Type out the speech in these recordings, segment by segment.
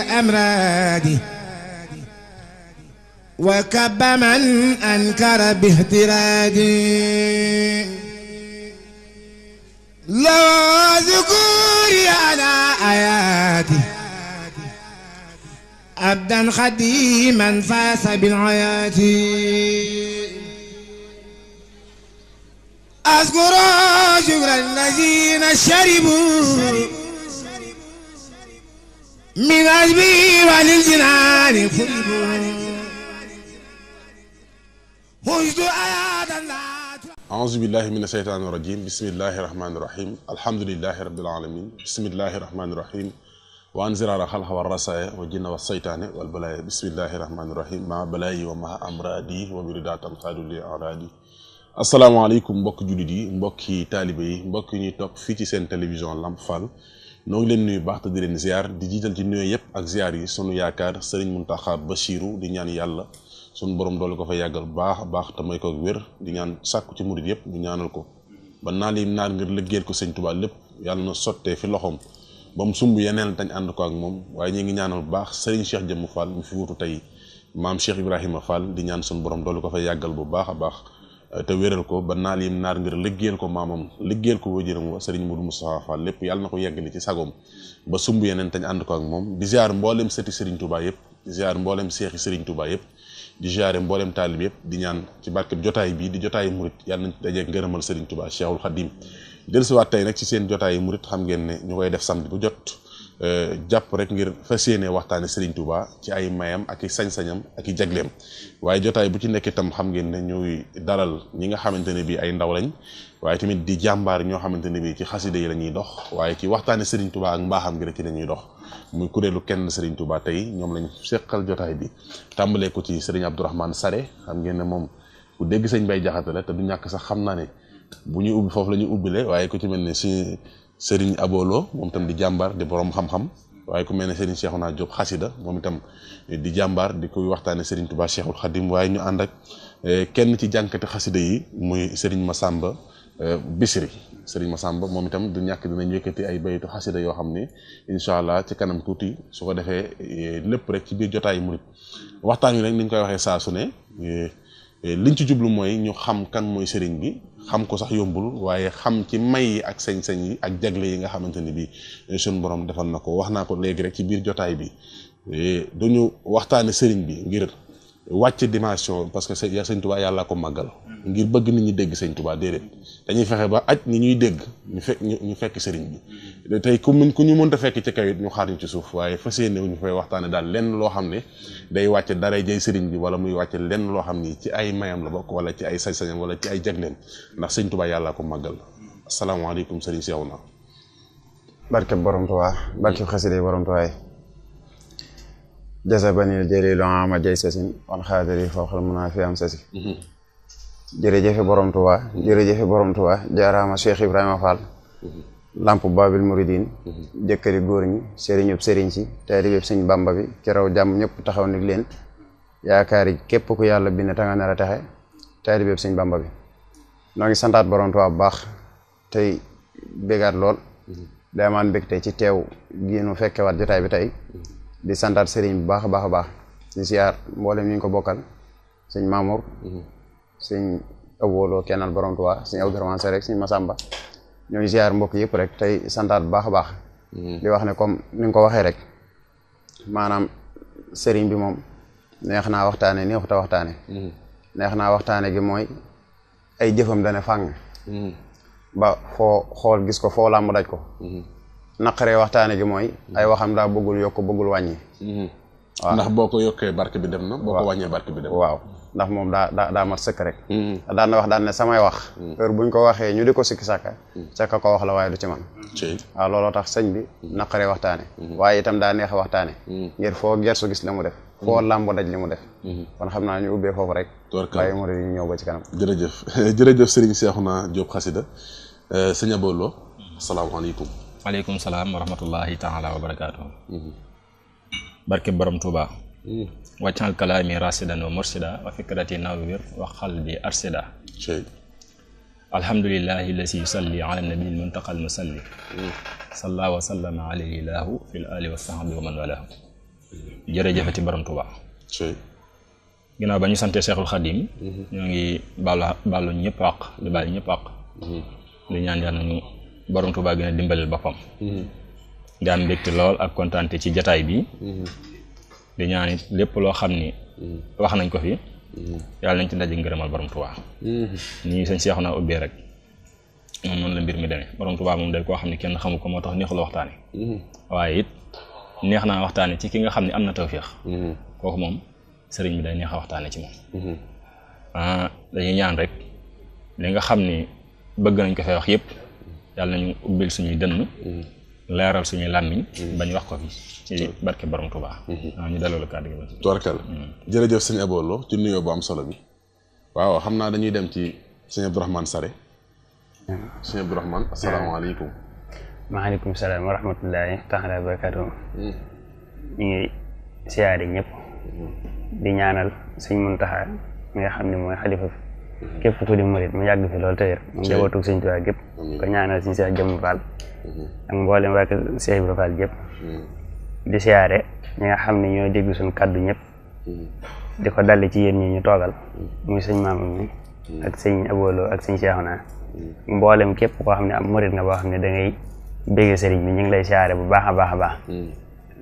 الأمراض وكب من أنكر باهترادي لو ذكوري على آياتي عبدا خديما فاس بالحياة أذكر شكر الذين شربوا من أجبي وللجنان خلبوا أعوذ بالله من الشيطان الرجيم بسم الله الرحمن الرحيم الحمد لله رب العالمين بسم الله الرحمن الرحيم وأنزل على خلق والرسايا والجن والشيطان والبلايا بسم الله الرحمن الرحيم مع بلاي ومع أمرادي وبرداء تنقاد لي أعرادي السلام عليكم mbokk jullit yi mbokki taalibe yi mbokk ñuy topp fii ci seen télévision Lamp Fall noo ngi leen nuyu baax te di leen ziar di jiital ci nuyu yëpp ak ziar yi sunu yaakaar Serigne Mountakha Bassirou di ñaan yàlla sunu borom doole ko fa yàggal baax a baax te may ko wér di ñaan sàkku ci murid yëpp ñu ñaanal ko ba naa li naan ngir liggéeyal ko Sëñ Tuubaa lépp yàlla na sottee fi loxoom ba mu sumb yeneen tañ ànd ko ak moom waaye ñu ngi ñaanal bu baax Serigne Cheikh Jëmm Fall mu fi wutu tey maam Cheikh Ibrahima Fall di ñaan sunu borom doole ko fa yàggal bu baax a baax te wéral ko ba naa lim naar ngir liggéeyal ko maamam liggéeyal ko wajuram wa Serigne Modou Moustapha Fall lépp yàlla na ko yeggali ci sagoom ba sumb yeneen tañ ànd ko ak moom di ziar mboolem sëti Serigne Touba yëpp di ziar mboolem seexi Serigne Touba yëpp di ziare mboolem taalib yëpp di ñaan ci barke jotaay bii di jotaayu murit yàlla nañ dajeeg ngërëmal Serigne Touba Cheikhul Khadim dellusiwaat tey nag ci seen jotaayu murit xam ngeen ne ñu koy def samedi bu jot jàpp rek ngir fas yéene waxtaane Serigne Touba ci ay mayam ak i sañ-sañam ak i jagleem waaye jotaay bu ci nekk itam xam ngeen ne ñuy dalal ñi nga xamante ne bii ay ndaw lañ waaye tamit di jàmbaar ñoo xamante ne bii ci xasida yi la ñuy dox waaye ci waxtaane Serigne Touba ak mbaaxam gi rek ci la ñuy dox muy kuréelu kenn Serigne Touba tey ñoom lañ seqal jotaay bi tàmbalee ko ci Serigne Abdourahmane Sare xam ngeen ne moom ku dégg sëñ Bay Jaxate la te du ñàkk sax xam naa ne bu ñuy ubbi foofu la ñu ubbile waaye ku ci mel ne si Serigne Abolo moom itam di jàmbaar di borom xam-xam waaye ku mel ne Serigne Cheikhouna Diop xasida moom itam di jàmbaar di koy waxtaane Serigne Touba Cheikhul Khadim waaye ñu ànd ak kenn ci jànkati xasida yi muy Serigne Massamba Bisri Serigne Massamba moom itam du ñàkk dinañ yëkkati ay baytu xasida yoo xam ne incha allah ci kanam tuuti su ko defee lépp rek ci biir jotaayu murit waxtaan wi nag ni ñu koy waxee saa su ne liñ ci jublu mooy ñu xam kan mooy Serigne bi xam ko sax yombul waaye xam ci may yi ak sañ-sañ yi ak jagle yi nga xamante ni bii suñu borom defal na ko wax naa ko léegi rek ci biir jotaay bi duñu waxtaane Serigne bi ngir wàcc dimension parce que Sëñ Touba yàlla ko màggal ngir bëgg nit ñi dégg Sëñ Touba déedéet dañuy fexe ba aj ni ñuy dégg ñu fekk Serigne bi tey ku ñu mënta fekk ci kaw it ñu xaar ñu ci suuf waaye fas yéene ñu fay waxtaane daal lenn loo xam ne day wàcce daray jëy Serigne bi wala muy wàcce lenn loo xam ni ci ay mayam la bokk wala ci ay sañ-sañam wala ci ay jagleem ndax Sëñ Touba yàlla ko màggal asalaamaaleykum Serigne Cheikhouna barke borom Touba barke xasida borom Touba jasa banil jëlilu ama jay sasin wan xaadari fawxal mun naa fi am sasi jërëjëfe borom Touba jërëjëfe borom Touba jaaraama Cheikh Ibrahima Fall lamp babil muridin jëkkëri góor ñi sëriñub sëriñ si taalibeeb Sëñ Bamba bi ci raw jàmm ñëpp taxaw nig leen yaakaari képp ku yàlla bind ta nga nar a taxe taalibeeb Sëñ Bamba bi noo ngi santaat borom Touba bu baax tey bégaat lool daamaan bég tey ci teew giinu fekkewaat jotaay bi tey di santaat sëriñ bu baax a baax a baax di siyaar mboolem ñu ko bokkal sëñ Mamour sëñ Awolo kennal borom Touba sëñ Abdourahmane Sare rek sëñ Massamba ñoo ngi siyaar mbokk yëpp rek tey santaat bu baax a baax di wax ne comme ni nga ko waxee rek maanaam sëriñ bi moom neex naa waxtaane neexuta waxtaane neex naa waxtaane gi mooy ay jëfam dane fàng ba foo xool gis ko foo làmb daj ko naqaree waxtaane gi mooy ay waxam daa bëggul yokk bëggul wàññi waaw ndax boo ko yokkee barke bi dem na boo ko wàññee barke bi dem waaw ndax moom daa mat sëkk rek daan na wax daan ne samay wax heure buñ ko waxee ñu di ko sikki sàkka ca ko wax la waaye du ci man waaw looloo tax sëñ bi naqaree waxtaane waaye itam daa neex waxtaane ngir foo gersu gis la mu def foo làmb daj li mu def kon xam naa ñu ubbee foofu rek waaye mu ñu ñëw ba ci kanam jërëjëf Serigne Cheikhouna Diop xasida sëñ Abolo asalaamaaleykum waaleykum salaam wa rahmatullahi taala wa barakaatu barke borom Touba wàccal kalaami rasidan wa mursida wa fikrati nawwir wa qalbi arsida alhamdulillahi lasi yusalli ala nabil muntaqal musalli salla wa sallama alayhi lahu fil ali wa sahbi wa man walahu jërëjëfati borom Touba. ginnaaw ba ñu sante Cheikhul Khadim ñoo ngi baalu ñëpp àq di baal ñëpp àq di ñaan yàlla ñu borom Touba gën a dimbalil boppam di am mbégte lool ak kontaante ci jataay bi di ñaan it lépp loo xam ni wax nañ ko fi yàlla nañ ci ndaje ngërëmal borom Touba nii sëñ Cheikh naa ubbee rek moom noonu la mbir mi demee borom Touba moom day koo xam ne kenn xamu ko moo tax neexul waxtaane waaye it neex naa waxtaane ci ki nga xam ne am na tawféex kooku moom sëriñ bi day neex a waxtaane ci moom dañuy ñaan rek li nga xam ni bëgg nañ ko fay wax yëpp yàlla nañu ubbil suñuy dënn leeral suñuy làmmiñ bañ wax ko fi ci barke borom Touba ñu delloo la kàddu gi ba tubarkal jërëjëf sëñ Abo Lo ci nuyoo bu am solo bi waaw xam naa dañuy dem ci sëñ Abdourahmane Sare sëñ Abdourahmane asalaamaaleykum. maaleykum salaam wa rahmatullahi taala wa barakaatu. ñu ngi siyaare ñëpp di ñaanal sëñ Muntaxa mi nga xam ne mooy xalifa képp ku di murit mu yàgg fi loolu te wér mu njabootug sëñ Tuubaa gépp ko ñaanal sëñ Seex Jëmm Fall ak mboolem waa kër Seex Ibra Fall gépp di siyaare ñi nga xam ne ñoo dégg suñu kaddu ñëpp di ko dalli ci yéen ñi ñu toogal muy sëñ Maam mi ak sëñ Abo Lo ak sëñ Seexuna mboolem képp koo xam ne am murit nga boo xam ne da ngay bégge sëriñ bi ñu ngi lay siyaare bu baax a baax a baax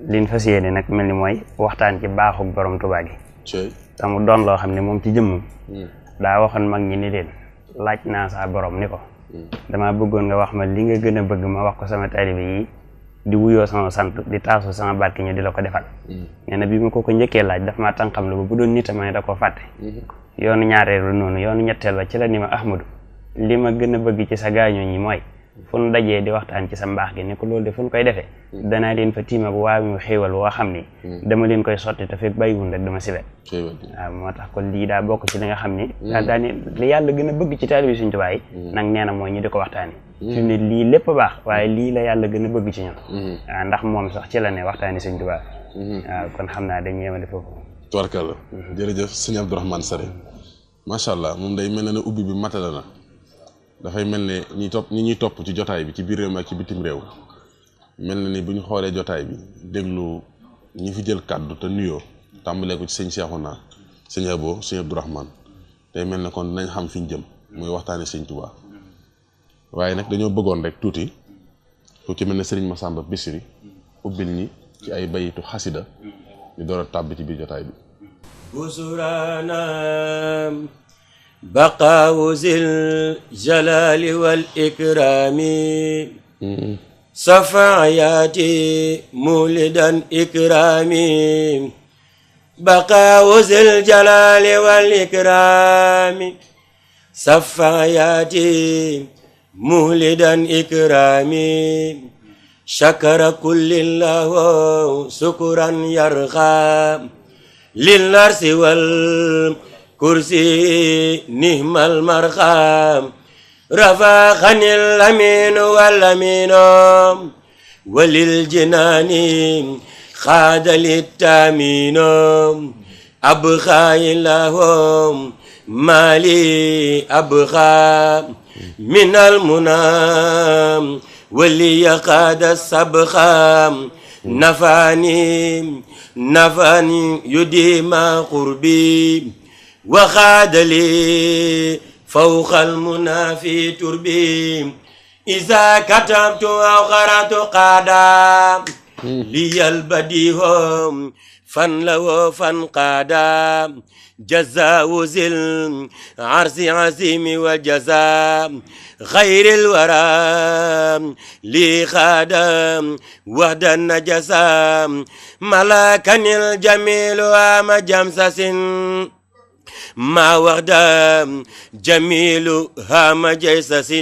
liñ fas yéene nag mel ni mooy waxtaan ci baaxug borom Touba gi te mu doon loo xam ne moom ci jëmmam daa waxoon mag ñi ni leen laaj naa saa borom ni ko dama bëggoon nga wax ma li nga gën a bëgg ma wax ko sama taalibe yi di wuyoo sama sant di taasu sama barke ñu di la ko defal nee na bi ma ko njëkkee laaj daf maa tànqam la ba bu doon nit ma ne da koo fàtte yoonu ñaareelu noonu yoonu ñetteel ba ci la ni ma Ahmadu li ma gën a bëgg ci sa gaañoo ñi mooy fu nu dajee di waxtaan ci sa mbaax gi ne ko loolu de fu nu koy defee danaa leen fa tiima bu waa mu xéewal woo xam ni dama leen koy sotti te fekk bàyyiwul rek dama sibet waaw moo tax kon lii daa bokk ci li nga xam ni daa ni li yàlla gën a bëgg ci taalibe Sëriñ Tuubaa yi nag nee na mooy ñu di ko waxtaani fi mu ne lii lépp baax waaye lii la yàlla gën a bëgg ci ñun waaw ndax moom sax ci la ne waxtaani Sëriñ Tuubaa waaw kon xam naa dañuy yemale foofu tubarkalla jërëjëf sëñ Abdourahmane Sare macha allah moom day mel ne ubbi bi matala na dafay mel ne ñi ñuy topp ci jotaay bi ci biir réew mi ak ci bitim réew mel na ni bu ñu xoolee jotaay bi déglu ñi fi jël kàddu te nuyoo tàmbalee ko ci sëñ Seexuna sëñ Abo sëñ Abdourahmane day mel ne kon dinañ xam fi ñu jëm muy waxtaane sëñ Tuubaa waaye nag dañoo bëggoon rek tuuti ku ci mel ne sëriñ Masamba Bisiri ubbil ñi ci ay bayitu xasida ñu door a tàbbi ci biir jotaay bi بقاء ذي الجلال والإكرام صفعياتي مولدا إكرامي بقاء ذي الجلال والإكرام صفعياتي مولدا إكرامي شكر كل الله شكرا يرغى للنرس كرسي نهم المرخام رفاقني الأمين والأمين وللجنان خاد للتامين أبخى لهم مالي أبخى من المنام ولي قاد السبخام نفاني يديم قربي وخاد لي فوق المنى في تربي إذا كتبت أو قرأت قادا لي البديهم فن لو فن قادا جزاء ذي العرس عظيم وجزاء خير الورى لي خادم وحد النجسا ملاكا الجميل وام جمسس ما وغدا جميل هام جيسس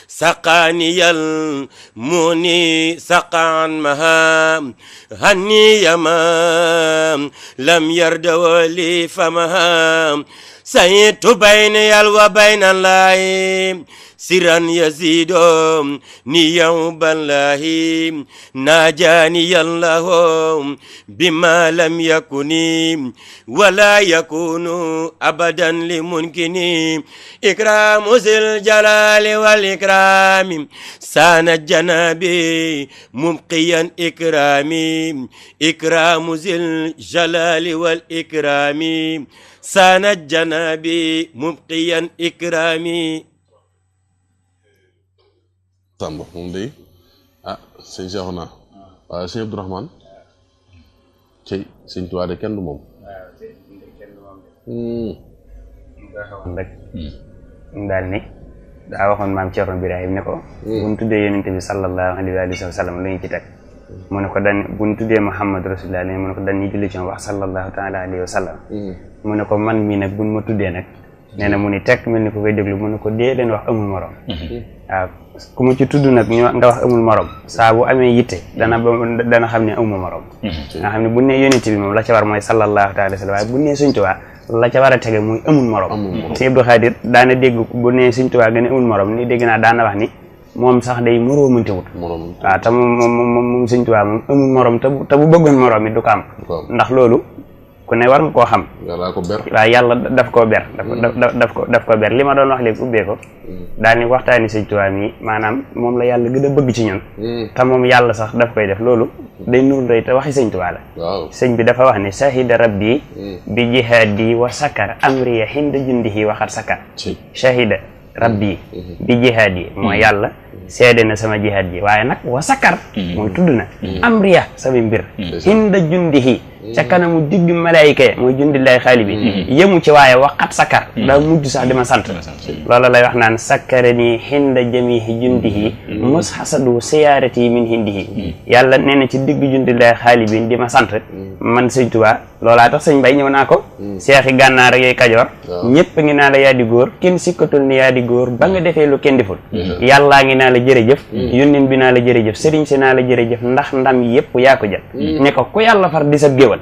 سقاني الموني سقعا مهام هني يمام لم يرد ولي فمهام سيدت بيني وبين الله سرا يزيد يوم الله ناجاني الله بما لم يكن ولا يكون أبدا لممكن إكرام ذي الجلال والإكرام سان الجنابي مبقيا إكرامي إكرام ذي الجلال والإكرام سان الجنابي مبقيا إكرامي Samba moom day ah sëñ Cheikhouna waaye sëñ Abdourahmane cey sëñ Tuubaa de kenn du moom rek daal ni daa waxoon maam Cerno Birahim ne ko buñ tuddee yonente bi sallallahu alayhi wa sallam lu ñu ci teg mu ne ko dan buñ tuddee Muhammad rasulullah mu ne ko dan ñu julli ci wax sallallahu taala alayhi wa sallam mu ne ko man mii nag buñ ma tuddee nag nee na mu ni tekk mel ni ko koy déglu mu ne ko dee leen wax amul morom waaw ku mu ci tudd nag ñu nga wax amul morom saa bu amee yitte dana xam ne amul morom nga xam ne bu ne yonente bi moom la ca war mooy sallallahu taala alayhi wa sallam waaye bu ne Sëñ Tuubaa la ca war a tege muy amul morom Sëñ Abdou Khadir daana dégg bu ne Sëñ Tuubaa gën a amul morom ni dégg naa daana wax ni moom sax day moroomante wut waaw te moom Sëñ Tuubaa moom amul morom te bu bëggoon morom it du ko am ndax loolu ku ne war nga koo xam waaw yàlla daf koo ber daf ko ber li ma doon wax léegi ubbee ko daal ni waxtaani Sëñ Tuubaa mi maanaam moom la yàlla gën a bëgg ci ñun te moom yàlla sax daf koy def loolu day nur day te waxi Sëñ Tuubaa la sëñ bi dafa wax ne shahida rabbi bi jihaadi wa sakar amriya hinda jundihi waxat sakar shahida rabbi bi jihaadi mooy yàlla seede na sama jihaad ji waaye nag wa sakar mooy tudd na amriya sama mbir hinda jundihi ca kanamu digg malaayika mooy jundillahi xaali bi yëmu ci waaye waxat sakar daa mujj sax di ma sant loola lay wax naan sakkara nii hinda jamihi jundihi mus xasadu siyaarati min hindihi yàlla nee na ci digg jundillahi xaali bi di ma sant man Sëñ Tuubaa loolaa tax sëñ Bay ñëw naa ko seexi gànnaar ak yooyu kajoor ñëpp ngi naa la yaa di góor kenn sikkatul ni yaa di góor ba nga defee lu kenn deful yàllaa ngi naa la jërëjëf yónneen bi naa la jërëjëf sëriñ si naa la jërëjëf ndax ndam yëpp yaa ko jël ne ko ku yàlla far di sab géwal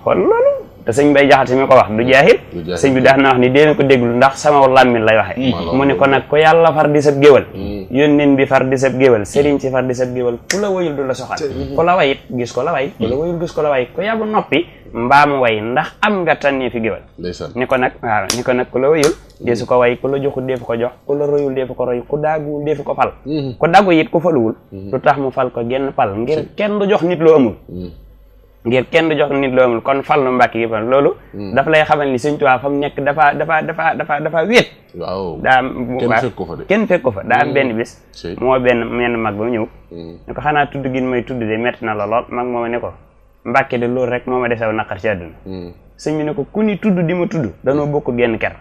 xool loolu te sëñ Bay Jaxate mi ko wax du jaahil sëñ bi daax na wax ni dee na ko déglu ndax sama làmmiñ lay waxe mu ne ko nag ku yàlla far di sab géwal yónneen bi far di sab géwal sëriñ si far di sab géwal ku la wayul du la soxal ku la wayit gis ko la way ku la wayul gis ko la way ku yabu noppi mbaamu way ndax am nga tànnee fi géwal ni ko nag waaw ni ko nag ku la wayul deesu ko way ku la joxul deefu ko jox ku la royul deefu ko roy ku daaguwul deefu ko fal ku daggu it ku faluwul lu tax mu fal ko genn pal ngir kenn du jox nit loo amul kon fal nu Mbàkke gi fan loolu dafa lay xamal ni Sëñ Tuubaa fa mu nekk dafa wéet daa kenn fekk ko fa daa am benn bis moo menn mag ba mu ñëw ne ko xanaa tudd gi may tudd de metti na la lool mag mooma ne ko Mbàkke de loolu rek moo ma desew naqar ci àdduna sëñ bi ne ko ku ni tudd di ma tudd danoo bokk genn ker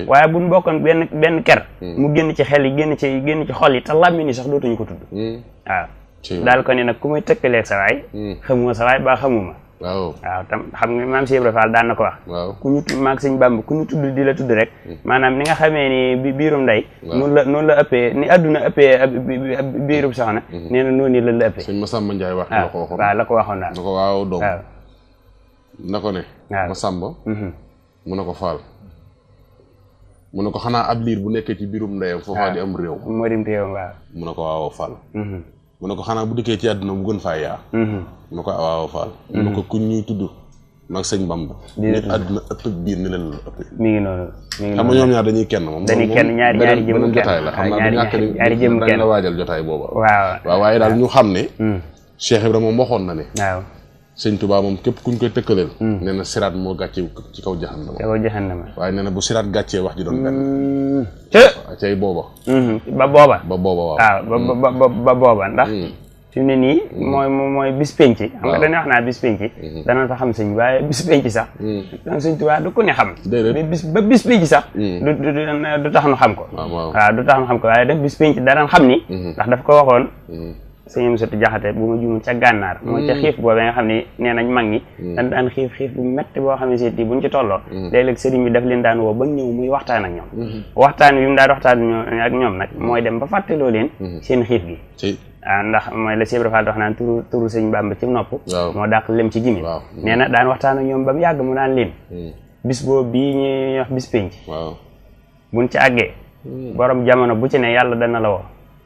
waaye buñ bokkoon benn ker mu génn ci xel yi génn ci xol yi te làmmiñ yi sax dootuñu ko tudd waaw daal ko ne nag ku muy tëkkaleeg sa waay xamuma sa waay ba xamuma waaw tam xam nga maam Cheikh Ibra Fall daan na ko wax ku ñu maag Sëñ Bàmba ku ñu tudd di la tudd rek maanaam ni nga xamee ni biirum ndey noonu la ëppee ni adduna ëppee biirum soxna nee na noonu la ëppee sëñ Masamba Njaay wax la ko waxoon waaw la ko waxoon daal na ko waaw doom na ko ne Masamba mu ne ko Fall mu ne ko xanaa ab liir bu nekkee ci biirum ndeyam foofaa di am réew moo dim réew waaw mu ne ko waaw Fall mu ne ko xanaa bu dikkee ci àdduna mu gën faa yaa mu ne ko waaw Fall mu ne ko ku ñuy tudd mag Sëñ Bamba nit àdduna ëpp biir ni leen la ëpp mi ngi noonu xam nga ñoom ñaar dañuy kenn moom ñaari jëm jotaay la xam naa du ñàkk ni dañ la waajal jotaay booba waaw waaye daal ñu xam ne Cheikh Ibrahima moom waxoon na ne waaw Sëñ Tuubaa moom képp kuñ koy tëkkaleel nee na siraat moo gàccee ci kaw jahannama waaye nee na bu siraat gàccee wax ji doon benn cay booba ba booba waaw ba booba ndax fi mu ne nii mooy bis penc xam nga dañuy wax naa bis penc dana fa xam sëñ waaye bis penc sax Sëñ Tuubaa du ko ne xam ba bis penc sax du tax nu xam ko waaw du tax nu xam ko waaye daf bis penc danañ xam ni ndax daf ko waxoon sëñ Amsatu Jaxate bu ma juumul ca gànnaar mooy ca xiif boobee nga xam ne nee nañ mag ñi dañ daan xiif bu métti boo xam ne seet yi buñ ci tolloo léeg-léeg sëriñ bi daf leen daan woo ba ñëw muy waxtaan ak ñoom waxtaan bi mu daan waxtaan ak ñoom nag mooy dem ba fàttaloo leen seen xiif gi ndax mooy la Cheikh Ibra Fall wax naan turu Sëñ Bàmba ci nopp moo dàq lem ci gimin nee na daan waxtaan ak ñoom ba mu yàgg mu naan leen bis boobu bii ñuy wax bis penc buñ ci àggee borom jamono bu ci ne yàlla dana la woo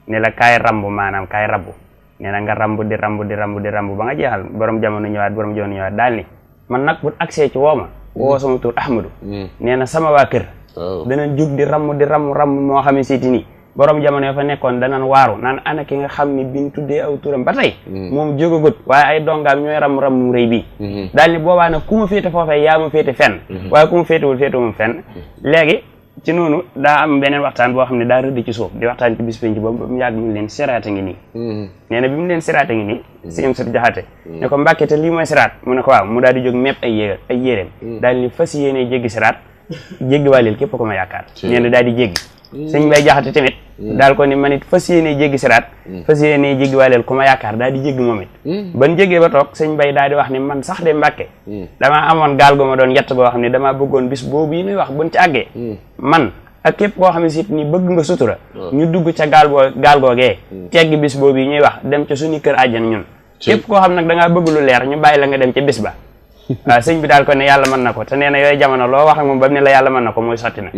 ne la kaay rambu maanaam kaay rabbu nee na nga rambu di rambu ba nga jeexal borom jamono ñëwaat daal ni man nag bu accès ci wooma woo sama tur Ahmadu nee na sama waa kër danañ jug di ramm moo xam ne siiti nii borom jamono ya fa nekkoon danañ waaru naan ana ki nga xam ne biñ tuddee aw turam ba tey moom jógagut waaye ay dongaam ñooy ramm rëy bii daal ni boobaa nag ku ma féete foofee yaa ma féete fenn waaye ku ma féetewul moom fenn léegi ci noonu daa am beneen waxtaan boo xam ne daa rëdd ci suuf di waxtaan ci bis penc ba mu yàgg mu leen siraata ngi nii nee na bi mu leen siraata ngi nii si am sat jaxate ne ko Mbàkke te lii mooy siraat mu ne ko waaw mu daal di jóg mepp ay yéreem daal ni fas yéene jéggi siraat jéggi wàllil képp ko ma yaakaar nee na daal di jéggi sëñ Mbay Jaxate tamit daal ko ni man it fas yéene jéggi siraat fas yéene jéggi wàllil ku ma yaakaar daal di jéggi moom it ban jéggee ba toog sëñ Mbay daal di wax ni man sax de Mbàkke damaa amoon gaal gu ma doon yett goo xam ne damaa bëggoon bis boobu yi nuy wax buñ ci àggee man ak képp koo xam ne sit ni bëgg nga sutura ñu dugg ca gaal googee teggi bis boobu yi ñuy wax dem ca suñu kër àjjan ñun képp koo xam nag da ngaa bëgg lu leer ñu bàyyi la nga dem ca bis ba waaw sëñ bi daal ko ne yàlla mën na ko te nee na yooyu jamono loo wax ak moom ba mu ne la yàlla mën na ko mooy sotti na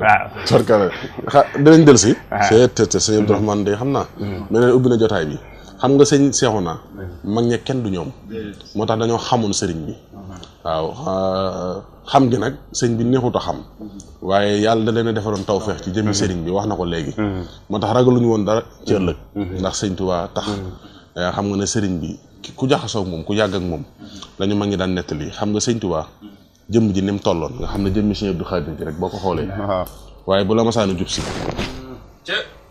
waaw torkala dinañ del si te sëñ Abdourahmane de xam naa mel ne ubbi na jotaay bi xam nga sëñ Seexuna mag ñe kenn du ñoom moo tax dañoo xamoon sëriñ bi waaw xam gi nag sëñ bi neexut a xam waaye yàlla da leen a defaroon tawfeex ci jëmmi sëriñ bi wax na ko léegi moo tax ragaluñu woon dara ci ëllëg ndax sëñ Tuubaa tax xam nga ne sëriñ bi ku jaxasoo ak moom ku yàgg ak moom lañu mag ñi daan nettali xam nga sëñ Tuubaa jëmm ji ni mu tolloon nga xam ne jëmmi sëñ Abdou Khadir ji rek boo ko xoolee waaye bu la masaana jub si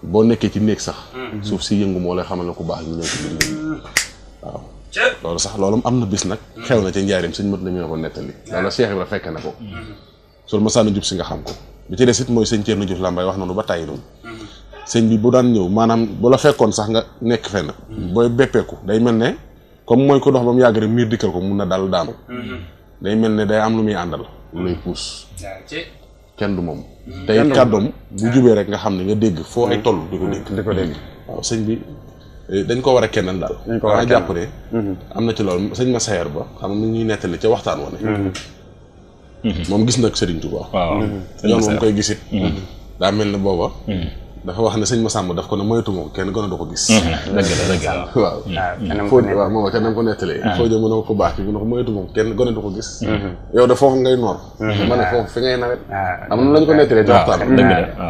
boo nekkee ci néeg sax suuf si yëngu moo lay xamal ne ku baax ñu ñëw ci biir waaw loolu sax loolu am na bis nag xew na ca njaarim sëñ mat la ñu ko nettali loolu Cheikh Ibra fekk na ko sul masaana jub si nga xam ko bi ci des it mooy sëñ Thierno Diouf Lambaye wax noonu ba tàyyi noonu sëñ bi bu daan ñëw maanaam bu la fekkoon sax nga nekk fenn booy beppeeku day mel ne comme mooy ko dox ba mu yàgg rek miir dikkal ko mun na dal daanu day mel ne day am lu muy àndal lu lay puus kenn du moom tey kàddoom bu jubee rek nga xam ne nga dégg foo ay toll di ko dégg waaw sëñ bi dañ ko war a kennal daal danga jàpp ne am na ci loolu sëñ ma sayer ba xam ne ñuy nettali ca waxtaan wane moom gis nag Serigne Touba yoon moom koy gisit daa mel ne booba dafa wax ne sëñ Massamba daf ko ne moytu moom kenn gën a du ko gis dëgg la waaw waaw moom kenn nam ko nettalee foo jë mën a ko baax ci mu ne ko moytu moom kenn gën a du ko gis yow de foofu ngay noor ma ne foofu fi ngay nawet am na lañ ko nettalee ci waxtaan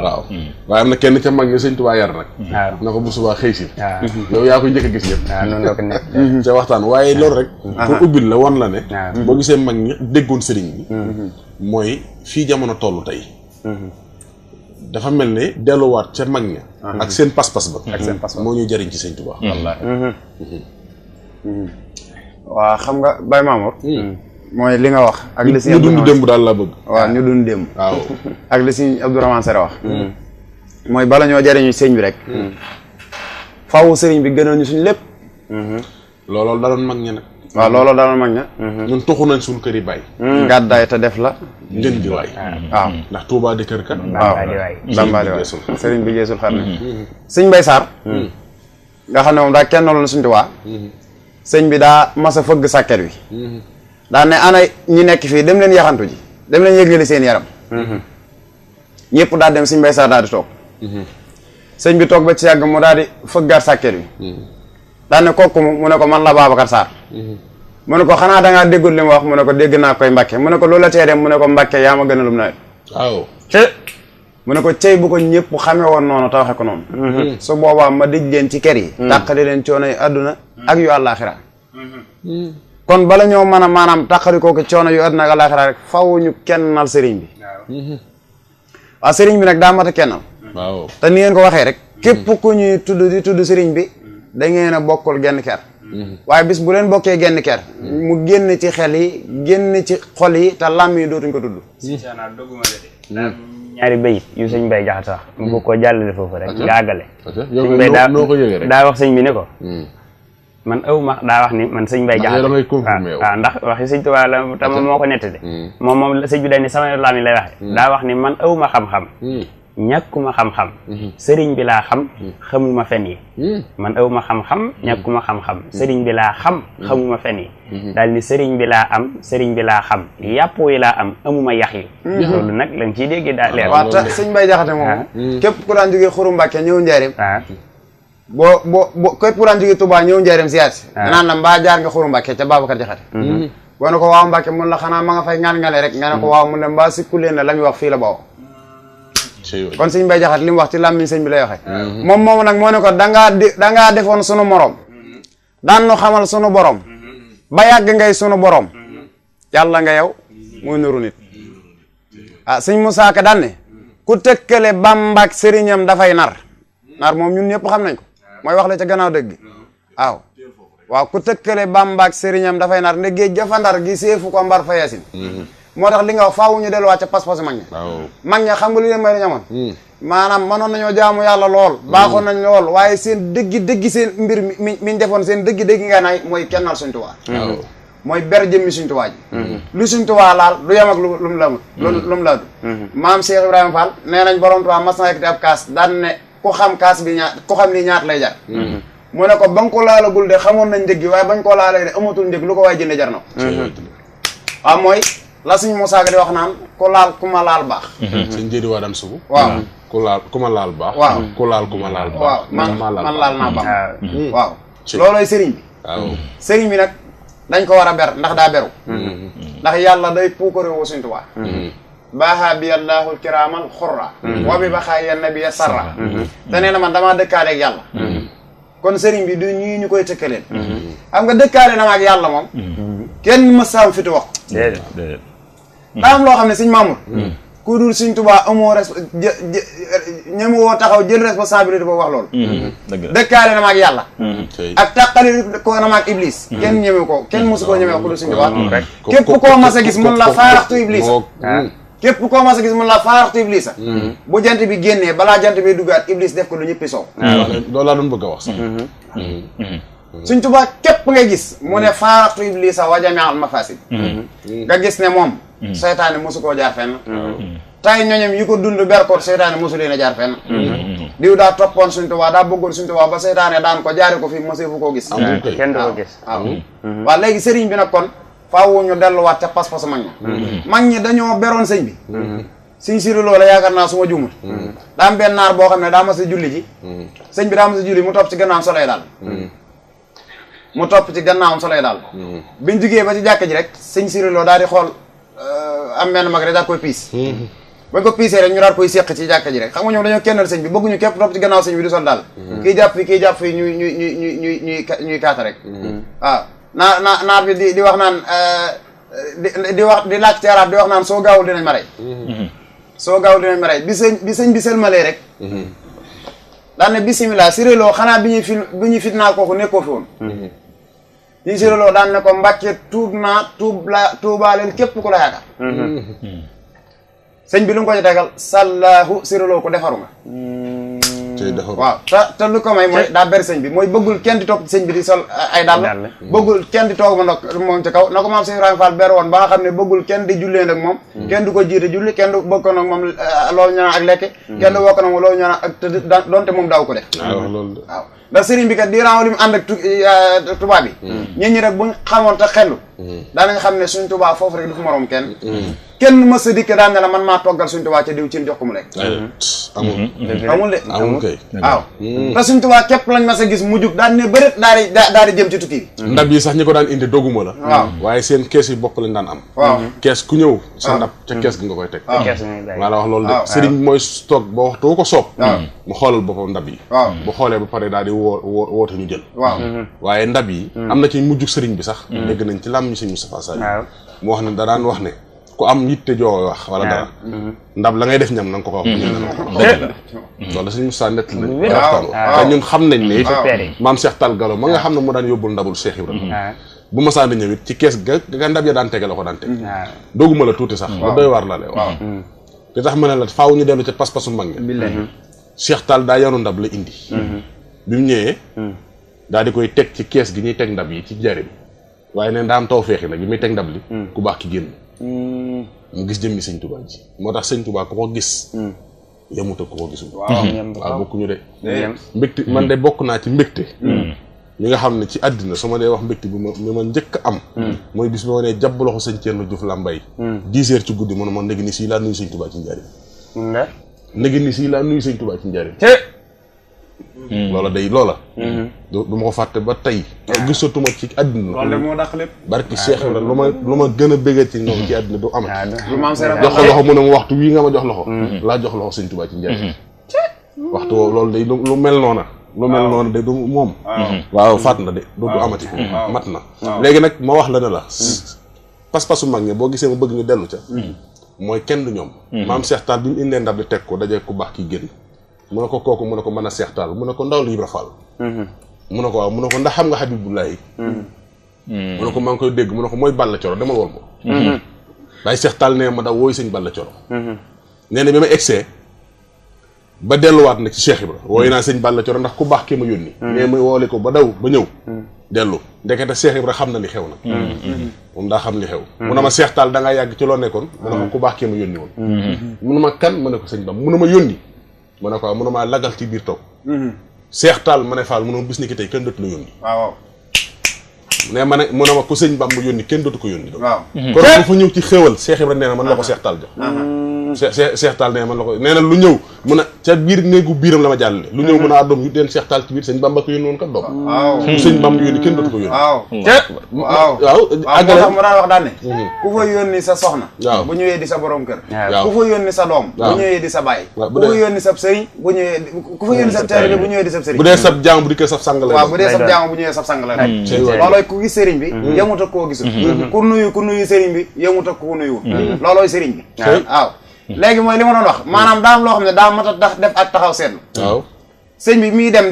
waaw waaye am na kenn ca mag ñi sëñ Tuubaa yar nag na ko bu subaa xëy si yow yaa koy njëkk a gis ñëpp ca waxtaan waaye loolu rek pour ubbil la wan la ne boo gisee mag ñi déggoon sëriñ bi mooy fii jamono tollu tey dafa mel ne delluwaat ca mag ña ak seen pas-pas ba moo ñuy jëriñ ci sëñ Tuubaa wallaahi waaw xam nga Baye Mamour mooy li nga wax ak li si ñu dund démb daal laa bëgg waaw ñu dund démb waaw ak li si Abdourahmane Sere wax mooy bala ñoo jëriñu sëñ bi rek faaw sëriñ bi gënal ñu suñ lépp looloo daloon mag ña nag waaw looloo daloon mag ña ñun toxu nañ suñ kër yi bàyyi gàddaay te def la ngën ji waay waaw ndax Touba di kër kat waaw Bamba di waay sëriñ bi geesul xar na sëñ Mbay Sarr nga xam ne moom daa kenn loolu suñ Tuubaa sëñ bi daa mas a fëgg sàkket wi daa ne ana ñi nekk fii dem leen yaxantu ji dem leen yëgali seen yaram ñëpp daal dem sëñ Mbay Sarr daal di toog sëñ bi toog ba ci yàgg mu daal di fëggaat sàkket wi daa ne kooku mu ne ko man la Babacar Sarr mu ne ko xanaa dangaa déggul li mu wax mu ne ko dégg naa koy Mbàkke mu ne ko loolu la tee dem mu ne ko Mbàkke yaa ma gën a lum nawet waaw mu ne ko cey bu ko ñëpp xamee woon noonu te waxe ko noonu su boobaa ma dëj leen ci kër yi tàqali leen coono yi àdduna ak yu àllaaxira kon bala ñoo mën a maanaam tàqali kooku coono yu àdduna ak àllaaxira rek faw ñu kennal sëriñ bi waaw sëriñ bi nag daa mat a kennal waaw te ni ngeen ko waxee rek képp ku ñuy tudd di tudd sëriñ bi da ngeen a bokkul genn ker waaye bis bu leen bokkee genn ker mu génn ci xel yi génn ci xol yi te làmm yi dootuñ ko tudd ñaari bayit yu sëñ Mbay Jaxate sax mu bëgg koo jàllale foofu rek nga àggale yow noo ko yëgee rek daa wax sëñ bi ne ko man aw ma daa wax ni man sëñ Mbay Jaxate waaw ndax waxi sëñ Tuubaa la tam moo ko nettali moom sëñ bi dañ ni sama laam yi lay waxe daa wax ni man aw ma xam-xam ñàkkuma xam-xam sëriñ bi laa xam xamuma fen yi man awma xam-xam ñàkkuma xam-xam sëriñ bi laa xam xamuma fen yi daal ni sëriñ bi laa am sëriñ bi laa xam yàpp yi laa am amuma yax yi loolu nag lañ ciy dégg daa leer waaw te sëñ Bay Jaxate moom képp ku daan jógee Xuru Mbàkke ñëw Njaaréem boo képp ku daan jógee Touba ñëw Njaaréem siyaat si danaan la mbaa jaar nga Xuru Mbàkke ca Babacar Jaxate boo ne ko waaw Mbàkke mun la xanaa ma nga fay ngaan-ngane rek nga ne ko waaw mun la mbaa sikku leen la muy wax fii la bawoo kon sëñ Bay Jaxate li mu wax ci làmmiñ sëñ bi lay waxee moom moomu nag moo ne ko dangaa defoon sunu morom daan nu xamal sunu borom ba yàgg ngay sunu borom yàlla nga yow muy nuru nit sëñ Musaa Ka daan ne ku tëkkale Bàmba ak sëriñam dafay nar moom ñun ñëpp xam nañ ko mooy wax la ca gannaaw dëgg waaw ku tëkkale Bàmba ak sëriñam dafay nar nde géej jafa ndar gi seefu ko mbar fa yasin moo tax li nga wax faaw ñu delluwaat ca pas-pas mag ña mag ña xam nga li leen may la ñamoon maanaam mënoon nañoo jaamu yàlla lool baaxoon nañ lool waaye seen dëggi seen mbir miñ defoon seen dëggi nga naay mooy kennal Sëñ Tuubaa mooy ber jëmmi Sëñ Tuubaa ji lu Sëñ Tuubaa laal du yem ak lu mu laamut lu mu laadu maam Cheikh Ibrahima Fall nee nañ borom Tuubaa mas na yëkkati ab kaas daan ne ku xam kaas bi ku xam ni ñaat lay jar mu ne ko ba nga ko laalagul de xamoon nañ njëg gi waaye bañ ko laalee de amatul njëg lu ko waay jënde jar na ko waaw mooy la Sëñ Musaa Ka di wax naan ku laal ku ma laal baax sëñ Jéeri waa daan sugu waaw ku ma laal baax waaw ku laal ku ma laal baax waaw man laal naa baax waaw loolooy sëriñ bi sëriñ bi nag dañ ko war a ber ndax daa beru ndax yàlla day puukare woo Sëñ Tuubaa baaxa bi allahul kiraamal xurra wa bi baxaa ya nabiya sarra te nee na man damaa dëkkaale ak yàlla kon sëriñ bi du ñii ñu koy tëkkaleen xam nga dëkkaale na ma ak yàlla moom kenn mës saam fitu wax daa am loo xam ne Sëñ Mamour ku dul Sëñ Tuubaa amoo ñemu woo taxaw jël responsabilité boobu wax loolu dëkkaale na ma ak yàlla ak tàqali ko na ma ak iblis kenn ñeme ko kenn mosu koo ñeme wax ku dul Sëñ Tuubaa képp koo mas a gis mun la faaraxtu iblis képp koo mas a gis mun la faaraxtu iblis bu jant bi génnee balaa jant bi duggaat iblis def ko lu ñëppi soow loolu laa doon bëgg a wax sax Sëñ Tuubaa képp ngay gis mu ne faaraxtu iblis wa jami'al mafasid nga gis ne moom seytaane mosu koo jaar fenn tay ñoñom yi ko dund berkoot seytaane mosu leen a jaar fenn diw daa toppoon Sëñ Tuubaa daa bëggoon Sëñ Tuubaa ba seytaane daan ko jaari ko fi moseefu koo gis kenn du ko gis waaw léegi sëriñ bi nag kon faaw ñu delluwaat ca pas-pas mag ñi mag ñi dañoo beroon sëñ bi Sëñ Siru Lo la yaakaar naa su ma juumut daa am benn naar boo xam ne daa mas a julli ji sëñ bi daa mas a julli mu topp ci gannaawam soley daal biñ jugee ba ci jàkka ji rek Sëñ Siru Lo daal di xool am benn mag rek daal koy piis bañ ko piisee rek ñu daal koy séq ci jàkka ji rek xam nga ñoom dañoo kennal sëñ bi bëgguñu képp topp ci gannaaw sëñ bi di sol daal kii jàpp fii ñuy kaata rek waaw naar bi di wax naan di laaj ci arab di wax naan soo gaawul dinañ ma rey bi sëñ bi sëlmalee rek daan ne bisimilah Siru Lo xanaa bi ñuy fitnaal kooku nekkoo fi woon Sëñ Siru Lo daan ne ko Mbàkke tuubaaleel képp ku la yaakaar sëñ bi lu mu ko ci tegal sallahu Siru Lo ko defaru nga waaw te lu ko may mooy daa bari sëñ bi mooy bëggul kenn di toog sëñ bi di sol ay dàll bëggul kenn di toog ma ndox moom ci kaw na ko maam Cheikh Ibrahima Fall ber woon ba nga xam ne bëggul kenn di jullee nag moom kenn du ko jiite julli kenn du bokk nag moom loolu ñu naan ak lekk kenn du bokk nag moom loolu ñu naan ak tëdd donte moom daaw ko def waaw ndax sëriñ bi kat diiran li mu ànd ak tubaab bi ñit ñi rek buñ xamoon te xellu daanañ xam ne suñ tubaab foofu rek du fu moroom kenn mës a dikk daan ne la man maa toggal suñ tubaab ca diw cin jox ko mu lekk amul de waaw te suñ tubaab képp lañ mas a gis mu jug daan ne bërit daal di jëm ci tukki bi ndab yi sax ñi ko daan indi doguma la waaw waaye seen kees yi bopp lañ daan am waaw kees ku ñëw sa ndab ca kees gi nga koy teg maa la wax loolu de sëriñ mooy toog ba waxtu ko soob mu xoolal boppam ndab yi bu xoolee ba pare daal di woote ñu jël waaye ndab yi am na ci mujjug sëriñ bi sax dégg nañ ci làmm ñu sëñ Moustapha Sall mu wax ne da daan wax ne ku am yitte joo wax wala dara ndab la ngay def ñam na nga ko wax loolu la sëñ Moustapha nett nañ waxtaan te ñun xam nañ ne maam Cheikh Tall Galo ma nga xam ne mu daan yóbbul ndabul Cheikh Ibrahima bu ma sànni ñëw it ci kees ga ndab ya daan tege la ko daan teg dooguma la tuuti sax lu doy waar la le waaw te tax ma ne la faaw ñu dellu ca pas-pasu mag ñi Cheikh Tall daa yanu ndab la indi bi mu ñëwee daal di koy teg ci kees gi ñuy teg ndab yi ci njëriñ waaye neen daa am taw feexi nag bi muy teg ndab li ku baax ki génn mu gis jëmmi sëñ Tuubaa ji moo tax sëñ Tuubaa ku ko gis yemut ak ko gisul waaw bokkuñu de mbégte man de bokk naa ci mbégte mi nga xam ne ci àddina su ma dee wax mbégte bi ma njëkk a am mooy bis bi ma nee jàpp loxo sëñ Thierno Diouf Lambaye 10 heures ci guddi mu ne ma ndegi ni sii laa nuyu sëñ Touba ci njariñ ndegi ni sii laa nuyu sëñ Touba ci njariñ loola day loola du ma ko fàtte ba tey gisatuma ci àddina loolu moo dàq lépp barki Cheikh la lu ma gën a bëggal ci ñoom ci àddina du amati jox ko loxo loxo mu ne ma waxtu wii nga ma jox loxo laa jox loxo sëñ Touba ci njariñ waxtu woowu loolu day lu mel noona de du moom waaw faat na de du amati mat na léegi nag ma wax la ne la pas-pasu mag ñi boo gisee ma bëgg ñu dellu ca mooy kenn du ñoom maam Cheikh Tall bi mu indee ndab li teg ko dajee ku baax ki génn mu ne ko kooku mu ne ko mën a Cheikh Tall mu ne ko ndaw li Ibra Fall mu ne ko waaw mu ne ko ndax xam nga Habibullahi mu ne ko maa ngi koy dégg mu ne ko mooy Balla Coro demal woon ko waaye Cheikh Tall nee ma daw wooyu sëñ Balla Coro nee na bi ma egsee ba delluwaat nag ci Cheikh Ibra wooyu naa sëñ Balla Coro ndax ku baax kii ma yónni mais ma woole ko ba daw ba ñëw dellu ndekete Cheikh Ibra xam na li xew na moom daa xam li xew mu ne ma Cheikh Tall da ngaa yàgg ci loo nekkoon mu ne ko ku baax kii ma yónni woon mu ne ma kan ma ne ko sëñ Bam mu ne ma yónni ma ne ko waaw mu ne maa lagal ci biir toog Cheikh Tall ma ne Fall mu ne ma bis ni ki tey kenn dootu la yónni waaw ne ma ne mu ne ma ku sëñ Bam mu yónni kenn dootu ko yónni waaw kon bu fa ñëw ci xéwal Cheikh Ibra nee na man la ko Cheikh Tall jox Cheikh Tall nee na man la ko nee na lu ñëw mu ne ca biir néegu biiram la ma jàllale lu ñëw mën a doom yu deen Cheikh Tall ci biir sëñ Bamba ko yónni woon kat doom ku sëñ Bamba yónni kenn dootu ko yónni waaw àggale moo tax mu daan wax daan ne ku fa yónni sa soxna waaw bu ñëwee di sa borom kër waaw ku fa yónni sa doom bu ñëwee di sa baay ku fa yónni sa sëriñ bu ñëwee ku fa yónni sa taalibe bu ñëwee di sa sëriñ bu dee sab jaam bu dikkee sab sang la waaw bu dee sab jaam bu ñëwee sab sang la loolooy ku gis sëriñ bi yemut ak koo gisul ku nuyu sëriñ bi yemut ak ku nuyu loolooy sëriñ bi waaw léegi mooy li ma doon wax maanaam daa am loo xam ne daa mat a def ak taxaw seetlu waaw sëñ bi mii dem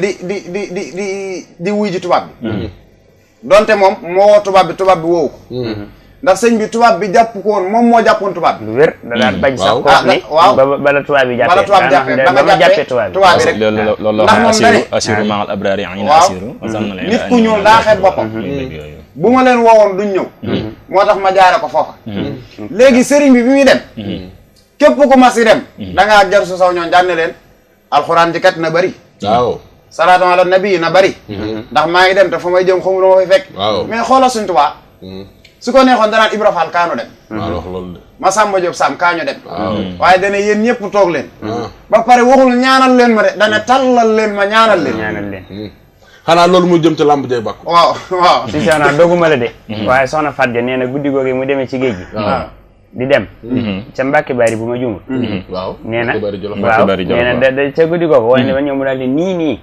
di wuy ji tubaab bi donte moom moo woo tubaab bi woowu ko ndax sëñ bi tubaab bi jàpp ko woon moom moo jàppoon tubaab bi lu wér da daan bañ sax ko ni waaw bala tubaab bi bala tubaab bi jàppee da nga jàppee tubaab bi rek loolu la wax asiru maa al abraari ayna asiru nit ku ñuul daa xeeb boppam bu ma leen woowoon duñ ñëw moo tax ma jaare ko foofa léegi sëriñ bi muy dem képp ku mas yi dem da ngaa jar su saw ñoon jànne leen alxuraan ji kat na bëri waaw salaatu ala nabi na bëri ndax maa ngi dem te fu may jëm xamu ma fay fekk mais xoolal suñ Tuubaa su ko neexoon danaan Ibra Fall kaanu dem wax loolu de Masamba Diop Sam kaañu dem waaye dana yéen ñëpp toog leen ba pare waxul ñaanal leen ma de dana tallal leen ma ñaanal leen xanaa loolu muy jëm ca làmb jay bàkku waaw si soxna doguma la de waaye soxna Fatou Dia nee na guddi googu mu demee ci géej gi di dem ca Mbàkke Bari bu ma jumul waaw nee na waaw nee na da ca guddi googu waaye ne ba ñëw mu daal di nii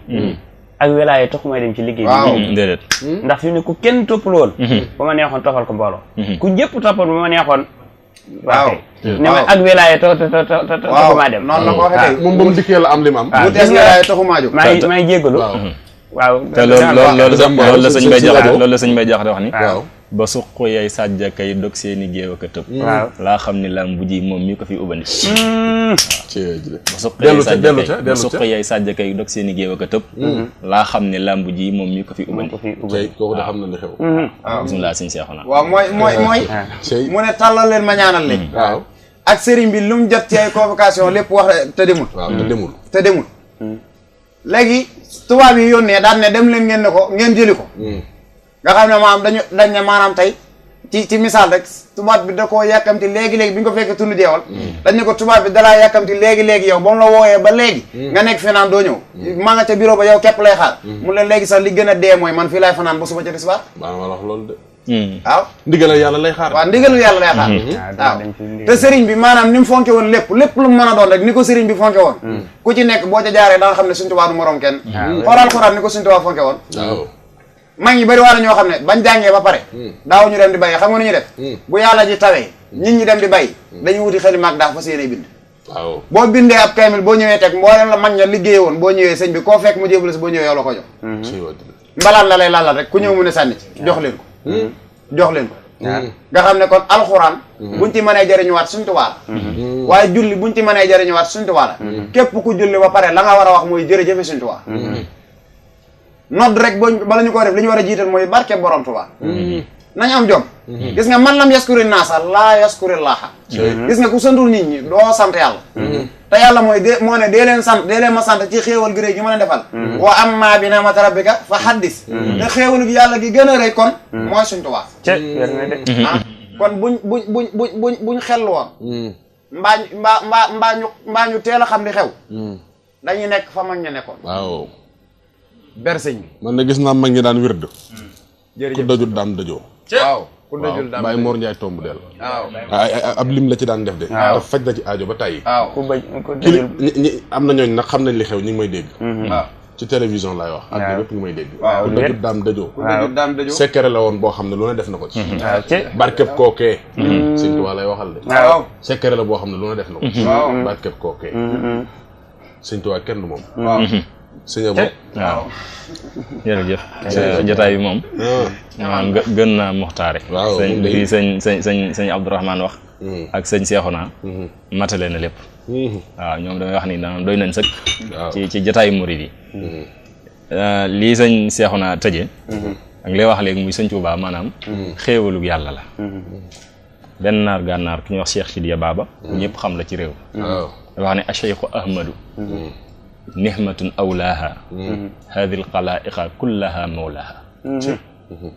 ak welaaye taxumay dem ci liggéey bi déedéet ndax fi mu ne ku kenn toppul woon ba ma neexoon toppal ko mbooloo ku ñëpp toppal ba ma neexoon waaw ne ma ak welaaye taxumaa dem noonu la ko waxee tey moom ba mu dikkee la am li ma am bu tees welaaye taxumaa jóg maa ngi jéggalu waaw te loolu la sëñ Bay Jaxate wax ni waaw ba suq yay sàjja kay dog seeni géew ak a tëb waaw laa xam ni lam bu ji moom mi ko fi ubandi ba suq yay sàjja kay dog seeni géew ak a tëb laa xam ni lam bu ji moom mi ko fi ubandi kooku de xam na li xew waaw bismillah sëñ Seexuna waaw mooy mu ne tàllal leen ma ñaanal leen waaw ak sëriñ bi lu mu jot ci ay convocation lépp wax te demul waaw te demul léegi tubaab yi yónnee daan ne dem leen ngeen ne ko ngeen jëli ko nga xam ne maanaam dañ ne maanaam tey ci misaal rek tubaab bi da koo yàkkamti léegi-léegi bi ñu ko fekkee tund jeewal dañ ne ko tubaab bi dalaa yàkkamti léegi-léegi yow ba mu la wooyee ba léegi nga nekk fi naan doo ñëw maa nga ca bureau ba yow képp lay xaar mu leen léegi sax li gën a dee mooy man fii laay fanaan ba suba ca tisbaar maa wax loolu de waaw ndigalal yàlla lay xaar waaw ndigalal yàlla lay xaar waaw te sëriñ bi maanaam ni mu fonke woon lépp lu mu mën a doon rek ni ko sëriñ bi fonke woon ku ci nekk boo ca jaaree da nga xam ne suñ Tuubaa du morom kenn xoolal Alxuraan ni ko suñ Tuubaa fonke woon mag ñi bëri waa na ñoo xam ne bañ jàngee ba pare daaw ñu dem di bay xam nga nu ñu def bu yàlla ji tawee nit ñi dem di bay dañuy wuti xeli maag daaf fa séenee bind waaw boo bindee ab kaamil boo ñëwee teg mboolem la mag ña liggéeye woon boo ñëwee sëñ bi koo fekk mu jébale si boo ñëwee yow la ko jox mbalaan la lay laalal rek ku ñëw mu ne sànni ci jox leen ko nga xam ne kon alxuraan buñ ci mënee jëriñuwaat suñ Tuubaa la waaye julli buñ ci mënee jëriñuwaat suñ Tuubaa la képp ku julli ba pare la nga war a wax mooy jërëjëfe suñ Tuubaa nodd rek bala ñu ko def li ñu war a jiital mooy barke borom Tuubaa nañ am jom gis nga man lam yaskuri naasa laa yaskuri laaha gis nga ku santul nit ñi doo sant yàlla te yàlla mooy moo ne dee leen ma sant ci xéewal gi rëy gi ma leen defal wa amma bi ni'mati rabbika fa haddis te xéewal gi yàlla gi gën a rëy kon mooy suñ Tuubaa kon buñ xellu woon mbaa ñu teel a xam li xew dañuy nekk fa mag ña nekkoon waaw ber sëñ bi man na gis naa mag ñi daan wérd jërëjëf ku dajul daam dajoo waaw ku dajul daam Baye Mor Ndiaye tomb del waaw ab lim la ci daan def de te faj la ci aajo ba tàyyi waaw ku dajul ñi am na ñooñ nag xam nañ li xew ñu ngi may dégg waaw ci télévision laay wax ak bépp ngi may dégg waaw ku dajul daam dajoo ku dajul daam dajoo secret la woon boo xam ne lu ne def na ko ci waaw ci barkeb kookee sëñ Tuubaa lay waxal de waaw secret la boo xam ne lu ne def na ko ci waaw barkeb kookee sëñ Tuubaa kenn du moom waaw sëñ Abo waaw jërëjëf jotaay bi moom maanaam gën naa muxtaare waaw lii sëñ Abdourahmane wax ak sëñ Seexuna matale na lépp waaw ñoom damay wax ni daanam doy nañ sëkk ci jotaayu murid yi lii sëñ Seexuna tëje ak lay wax léegi muy sëñ Tuubaa maanaam xéewalug yàlla la benn naar gànnaar ku ñuy wax Cheikh Sidiya Baba ñëpp xam la ci réew da wax ne acheikhu ahmadu nihmatun awlaaha hadi lxalaiqa kullaha mawlaaha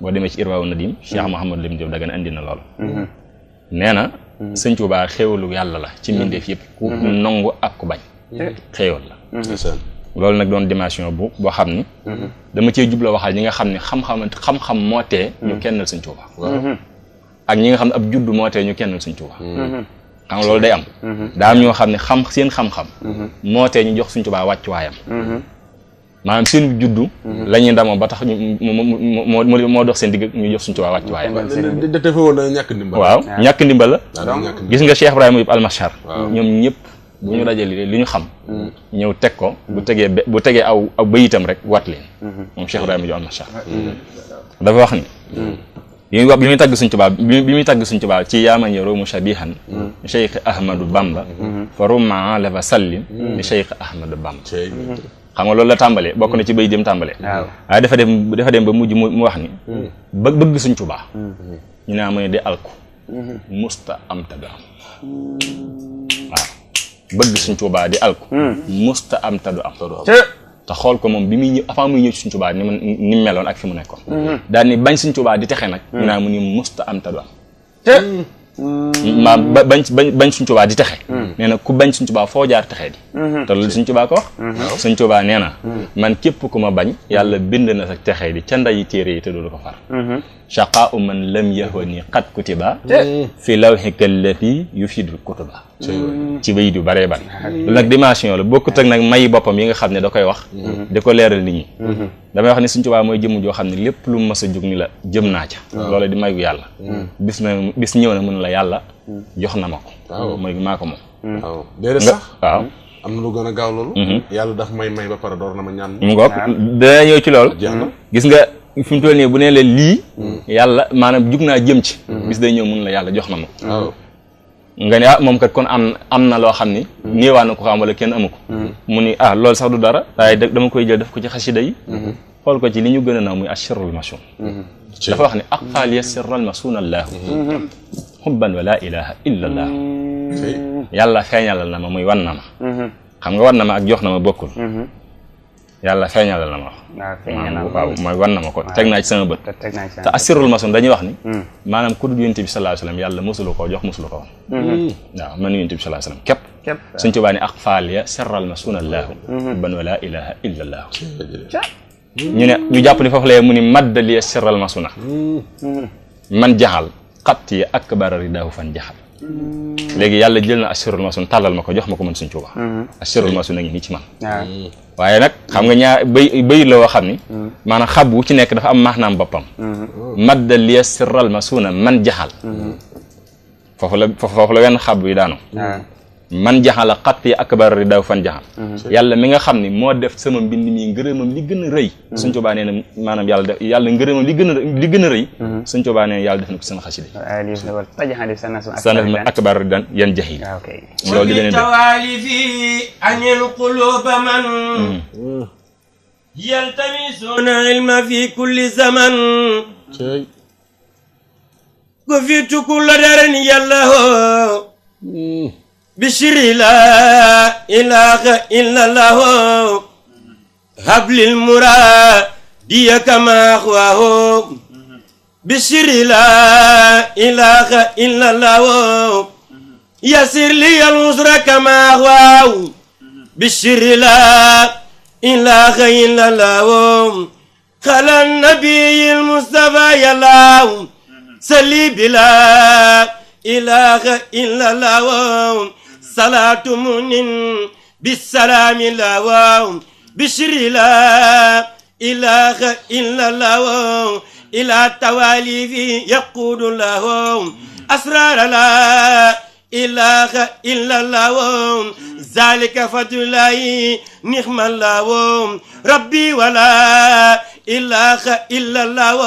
boo demee ci irwaawu nadim Cheikh Mouhamadou Lim Diop Dagana andi na lool nee na sëñ Tuubaa xéewalu yàlla la ci mbindeef yëpp ku nongu ak ku bañ xéewal la loolu nag doon dimension boo xam ni dama cee jubla waxal ñi nga xam ne xam-xam moo tee ñu kennal sëñ Tuubaa ak ñi nga xam ne ab juddu moo tee ñu kennal sëñ Tuubaa xam nga loolu day am daa am ñoo xam ne seen xam-xam moo tee ñu jox sëñ Tuubaa wàccuwaayam maanaam seen juddu la ñuy ndamoo ba tax moo dox seen digg ñu jox sëñ Tuubaa wàccuwaayam defe woon na ñàkk ndimbal waaw ñàkk ndimbal la gis nga Cheikh Ibrahima yëpp almachar ñoom ñëpp bu ñu dajale li ñu xam ñëw teg ko bu tegee aw bayitam rek wat leen moom Cheikh Ibrahima yëpp almachar dafa wax ni bi muy tàgg Sëñ Tuubaa bi muy tàgg Sëñ Tuubaa ci yaaman ya roomu shabihan Cheikh Ahmadou Bamba fa rumma la fa sallim li Cheikh Ahmadou Bamba xam nga loolu la tàmbalee bokk na ci bay dem tàmbalee waaye dafa dem ba mujj mu wax ni bëgg Sëñ Tuubaa ñu naa mu ne di alku musta am taga am waaw bëgg Sëñ Tuubaa di alku musta am tadu am te xool ko moom bi muy ñëw avant muy ñëw ci Sëñ Tuubaa ni mu meloon ak fi mu nekkoon daal ni bañ Sëñ Tuubaa di texe nag ñu naa mu ni musta am tadu am bañ Sëñ Tuubaa di texe nee na ku bañ Sëñ Tuubaa foo jaar texee di te loolu Sëñ Tuubaa ko wax Sëñ Tuubaa nee na man képp ku ma bañ yàlla bind na sa texee di ca ndayi téere yi te du ko far shaqaa u man lam yahwani qad kutiba fi lawhika allati yufidu kutuba ci bayit yu bëree bëri loolu nag dimension la bokkut ak nag may boppam yi nga xam ne da koy wax di ko leeral nit ñi damay wax ne Sëñ Tuubaa mooy jëmm joo xam ne lépp lu mas a jóg ni la jëm naa ca loolu di mayu yàlla bis ñëw na mun la yàlla jox na ma ko mooy maa ko moom waaw déedéet sax waaw am na lu gën a gaaw loolu yàlla daf may ba pare door na ma ñaan mu ngoog dana ñëw ci loolu gis nga fi mu toll nii bu nee leen lii yàlla maanaam jug naa jëm ci bis day ñëw mun la yàlla jox na ma ko nga ne moom kat kon am na loo xam ni néewaa na ko xam wala kenn amu ko mu ni loolu sax du dara waaye dama koy jël def ko ci xasida yi xool ko ci li ñu gën a naaw muy asirrul masun dafa wax ne aqaaliya sirral masun allaahu xubban wa laa ilaha illa allah yàlla feeñalal na ma muy wan na ma xam nga wan na ma ak jox na ma bokkul yàlla feeñalal na ma waaw mooy wan na ma ko teg naa ci sama bët te asirrul masun dañuy wax ni maanaam ku dul yonent bi sallallahu alayhi wasallam yàlla mosulu koo jox mosulu ko woon waaw man yonent bi sallallahu alayhi wasallam képp Sëñ Tuubaa ne aqfaaliya sirral masun allaahu xubban wa laa ilaha illa allah ñu jàpp ni foofu la mu ni maddaliya sirral masuna man jaxal xat yi akbara ridaahu fan jaxal léegi yàlla jël na asirul masun tàllal ma ko jox ma ko man Sëñ Tuubaa asirul masun a ngi nii ci man waaye nag xam nga ñaar bay la woo xam ni maanaam xab wu ci nekk dafa am maanaam boppam maddaliya sirral masuna man jaxal foofu la wenn xab yi daanu man jaxala xat yi akbar ridaw fan jaxal yàlla mi nga xam ni moo def sama mbind mi ngërëmam li gën a rëy Sëñ Tuubaa nee na maanaam yàlla ngërëmam li gën a rëy Sëñ Tuubaa nee na yàlla def na ko seen xasida sana akbar ridan yan jaxil loolu di beneen tawaalifi anil quluba man yaltamisuna ilma fi kulli zaman كفيت كل دار يالله بشر لا إله إلا الله هب للمراد كما أخواه بشر لا إله إلا الله يسر لي العسر كما أخواه بشر لا إله إلا الله خلى النبي المصطفى يا الله سلي بلا إله إلا الله صلاة مؤمن بالسلام الله بشر لا إله إلا الله إلى التوالي يقود الله أسرار لا إله إلا الله ذلك فضل الله نعم الله ربي ولا إله إلا الله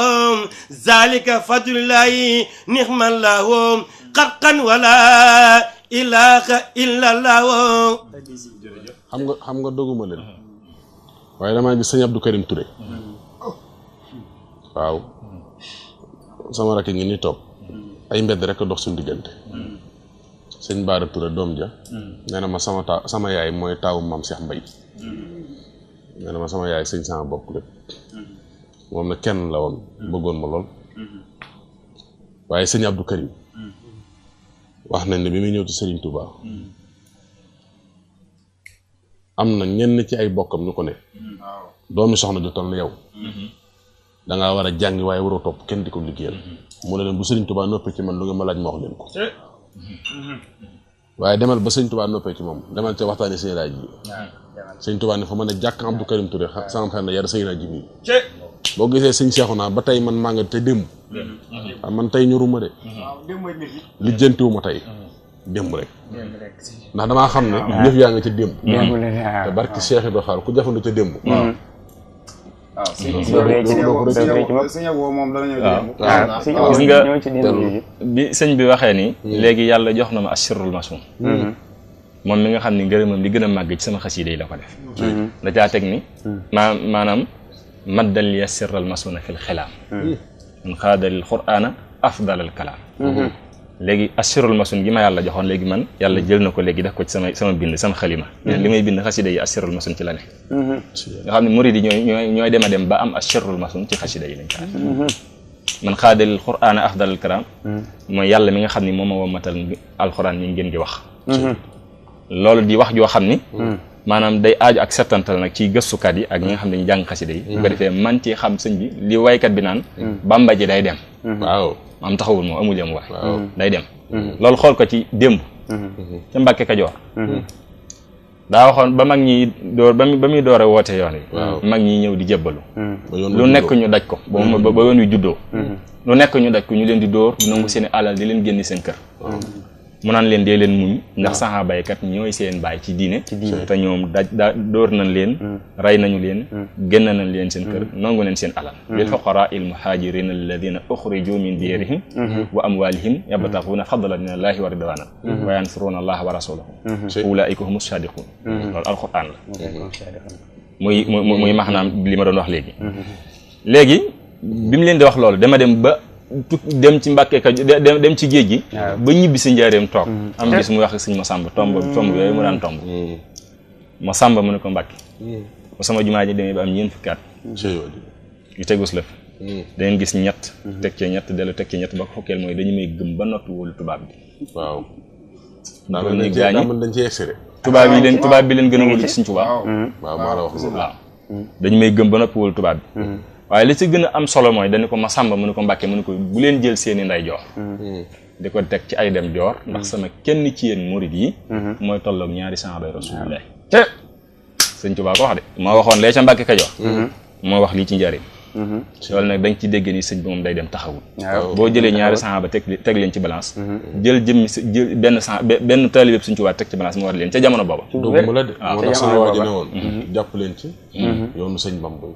ذلك فضل الله نعم الله قرقا ولا إله إلا الله. xam nga doguma leen waaye damaa gis sëñ Abdou Karim Touré waaw sama rakk ngi ni toog ay mbedd rek dox suñu diggante sëñ Baara Touré doom ja nee na ma sama yaay mooy taawu maam Cheikh Mbaye nee na ma sama yaay sëñ sama bokk lépp moom na kenn la woon bëggoon ma lool waaye sëñ Abdou Karim wax nañ ne bi muy ñëw ci Serigne Touba am na ñenn ci ay bokkam ñu ko ne doomi soxna ju toll na yow da ngaa war a jàngi waaye waroo topp kenn di ko liggéeyal mu ne leen bu Serigne Touba noppee ci man lu nga ma laaj ma wax leen ko waaye demal ba Serigne Touba noppee ci moom demal ca waxtaani sëñ laaj bi Serigne Touba ne fa mën a jàkk Abdou Karim Touré sama xel na yar sëñ laaj bi boo gisee sëñ Seexuna ba tey man maa nga te démb man tey ñoruma de lijjantiwuma tey démb rek ndax damaa xam ne yëf yaa nga ca démb te barki Cheikh Ibra Fall ku jafandu ca démb sëñ Abo moom dana ñëw gis nga bi sëñ bi waxee ni léegi yàlla jox na ma asirul masun moom mi nga xam ni ngërëmam li gën a màgg ci sama xasida yi la ko def da caa teg ni maanaam maddal li sirral masuna fil xilaam man xaadalil qur'aana afdalal kalaam léegi asirul masun gi ma yàlla joxoon léegi man yàlla jël na ko léegi def ko ci sama bind sama xalima li may bind xasida yi asirul masun ci la ne nga xam ne murid yi ñooy dem a dem ba am asirul masun ci xasida yi lañ ko man xaadalil qur'aana afdalal kalaam mooy yàlla mi nga xam ni moom ma wommatal alquran mi ngeen di wax loolu di wax joo xam ni maanaam day aaju ak settantal nag ci gëstukat yi ak ñi nga xam ne ñu jàng xasida yi bu ko defee man ci xam sëñ bi li waykat bi naan bamba ji day dem waaw am taxawul moom amul yam wax day dem loolu xool ko ci démb ca Mbàkke Kajoor daa waxoon ba mag ñi door ba muy door a woote yoon wi mag ñi ñëw di jébbalu lu nekk ñu daj ko ba yoon wi juddoo lu nekk ñu daj ko ñu leen di dóor di nangu seen alal di leen génni seen kër mu naan leen dee leen muñ ndax saxaaba yi kat ñooy seen baay ci diine te ñoom dóor nañ leen rey nañu leen génn nañ leen seen kër nangu leen seen alal lil fuqaraa il muhaajiriin alladina uxriju min diyarihim wa amwalihim yabtaxuuna fadlan min allahi wa ridwaana wa yansuruuna allaha wa rasulahu ulaika humu sadiqun loolu alquran la muy maanaam li ma doon wax léegi bi mu leen di wax loolu dama dem ba dem ci Mbàkke ka dem ci géej gi ba ñibbi si njaareem toog am gis muy wax sëñ Masamba tomb yooyu mu daan tomb Masamba mu ne ko Mbàkke ba sama jumaa ji demee ba am ñeent fukki at yu tegus la fi dangeen gis ñett teg ci ñett dellu teg ci ñett ba ko fukkeel mooy dañu may gëm ba noppi wóolu tubaab bi waaw dañ ci extrait tubaab bi leen gën a wóolu ci suñ tubaab waaw maa la wax loolu waaw dañu may gëm ba noppi wóolu tubaab bi waaye li ci gën a am solo mooy dañu ko Masamba mu ne ko Mbàkke mu ne ko bu leen jël seeni nday joor di ko teg ci ay dem joor ndax sama kenn ci yéen murid yi mooy tolloog ñaari sahaaba rasulullah te sëñ Tuubaa ko wax de moo waxoon lee ca Mbàkke Kajoor moo wax lii ci njariñ loolu nag dañ ci dégg ni sëñ bi moom day dem taxawul boo jëlee ñaari sahaaba teg leen ci balance jël benn taalibe sëñ Tuubaa teg ci balance mu war leen ca jamono booba doomu la de moo tax sama waa ji ne woon jàpp leen ci yoonu sëñ Bamba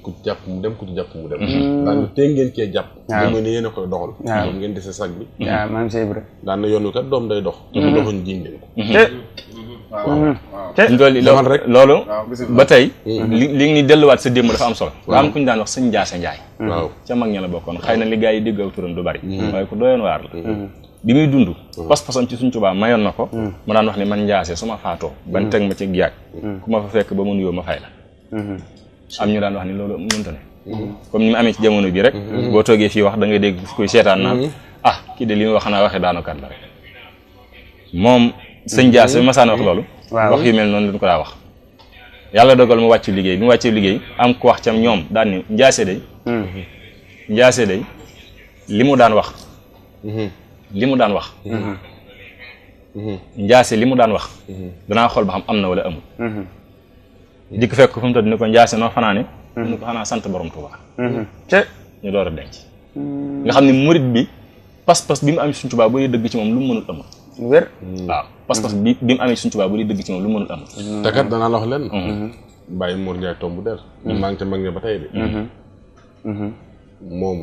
ku ci jàpp mu dem ku ci jàpp mu dem daan na tey ngeen cee jàpp ba muy ne yéen a koy doxal moom ngeen dese sag bi maam Cheikh Ibra daan na yoon wi kat doom day dox te bu doxuñ jiñ leen ko demal rek loolu ba tey li ni delluwaat sa démb dafa am solo daa am ku ñu daan wax sëñ Njaase Njaay waaw ca mag ña la bokkoon xëy na li gaa yi dégg aw turam du bari waaye ku doyoon waar la bi muy dund pas-pasam ci suñ Tuubaa mayoon na ko mu daan wax ne man Njaase su ma faatoo ban teg ma ci yàgg ku ma fa fekk ba mu nuyoo ma fay la am ñu daan wax ni loolu mënta ne comme ni mu amee ci jamono bi rek boo toogee fii wax da ngay dégg kuy seetaan naan kii de li mu wax xanaa waxee daanukat la rek moom sëñ Njaase bi masaan wax loolu wax yu mel noonu lañ ko daa wax yàlla dogal mu wàcc liggéey bi mu wàccee liggéey am ku wax cam ñoom daan ni Njaase day li mu daan wax Njaase li mu daan wax danaa xool ba xam am na wala amul dikk fekk fu mu toll ni ko Njaase noo fanaane ñu ko xanaa sant borom Tuubaa ñu door a denc nga xam ne murit bi pas-pas bi mu amee suñ Tuubaa bu dee dëgg ci moom lu mu mënul amul wér waaw pas-pas bi mu amee suñ Tuubaa bu dee dëgg ci moom lu mu mënul amul te kat danaa la wax leen bàyyi Mor Ndiaye tomb der maa ngi ca mag ña ba tey de moom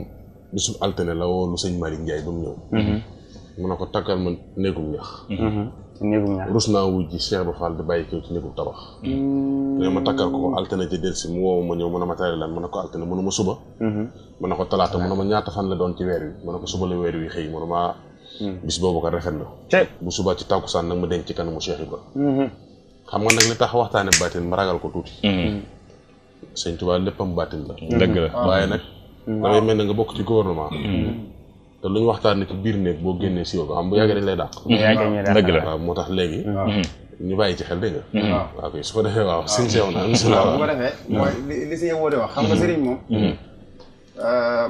bisub altine la woolu sëñ Malick Ndiaye ba mu ñëw mu ne ko takkal ma néegum ñax rus naa wujji Cheikh Ba Fall di bàyyi ko ci néegum tabax mais ma takkal ko altine ci del si mu woowu ma ñëw mu ne ma tari lan mu ne ko altine mu ne ma suba mu ne ko talaata mu ne ma ñaata fan la doon ci weer wi mu ne ko suba la weer wi xëy mu ne ma bis boobu ko rafet na bu suba ci tàkkusaan nag ma denc ci kanamu Cheikh Ibra xam nga nag li tax waxtaane baatin ma ragal ko tuuti sëñ Tuubaa léppam baatin la dëgg la waaye nag dangay mel ne nga bokk ci gouvernement te lu ñu waxtaane ci biir néeg boo génnee siiw ko xam bu yàggee dañ lay dàq dëgg la waaw moo tax léegi ñu bàyyi ci xel dégg nga waaw kay su ko defee waaw sëñ sew na bismillah bu ko defee mooy li si woo di wax xam nga sëriñ moom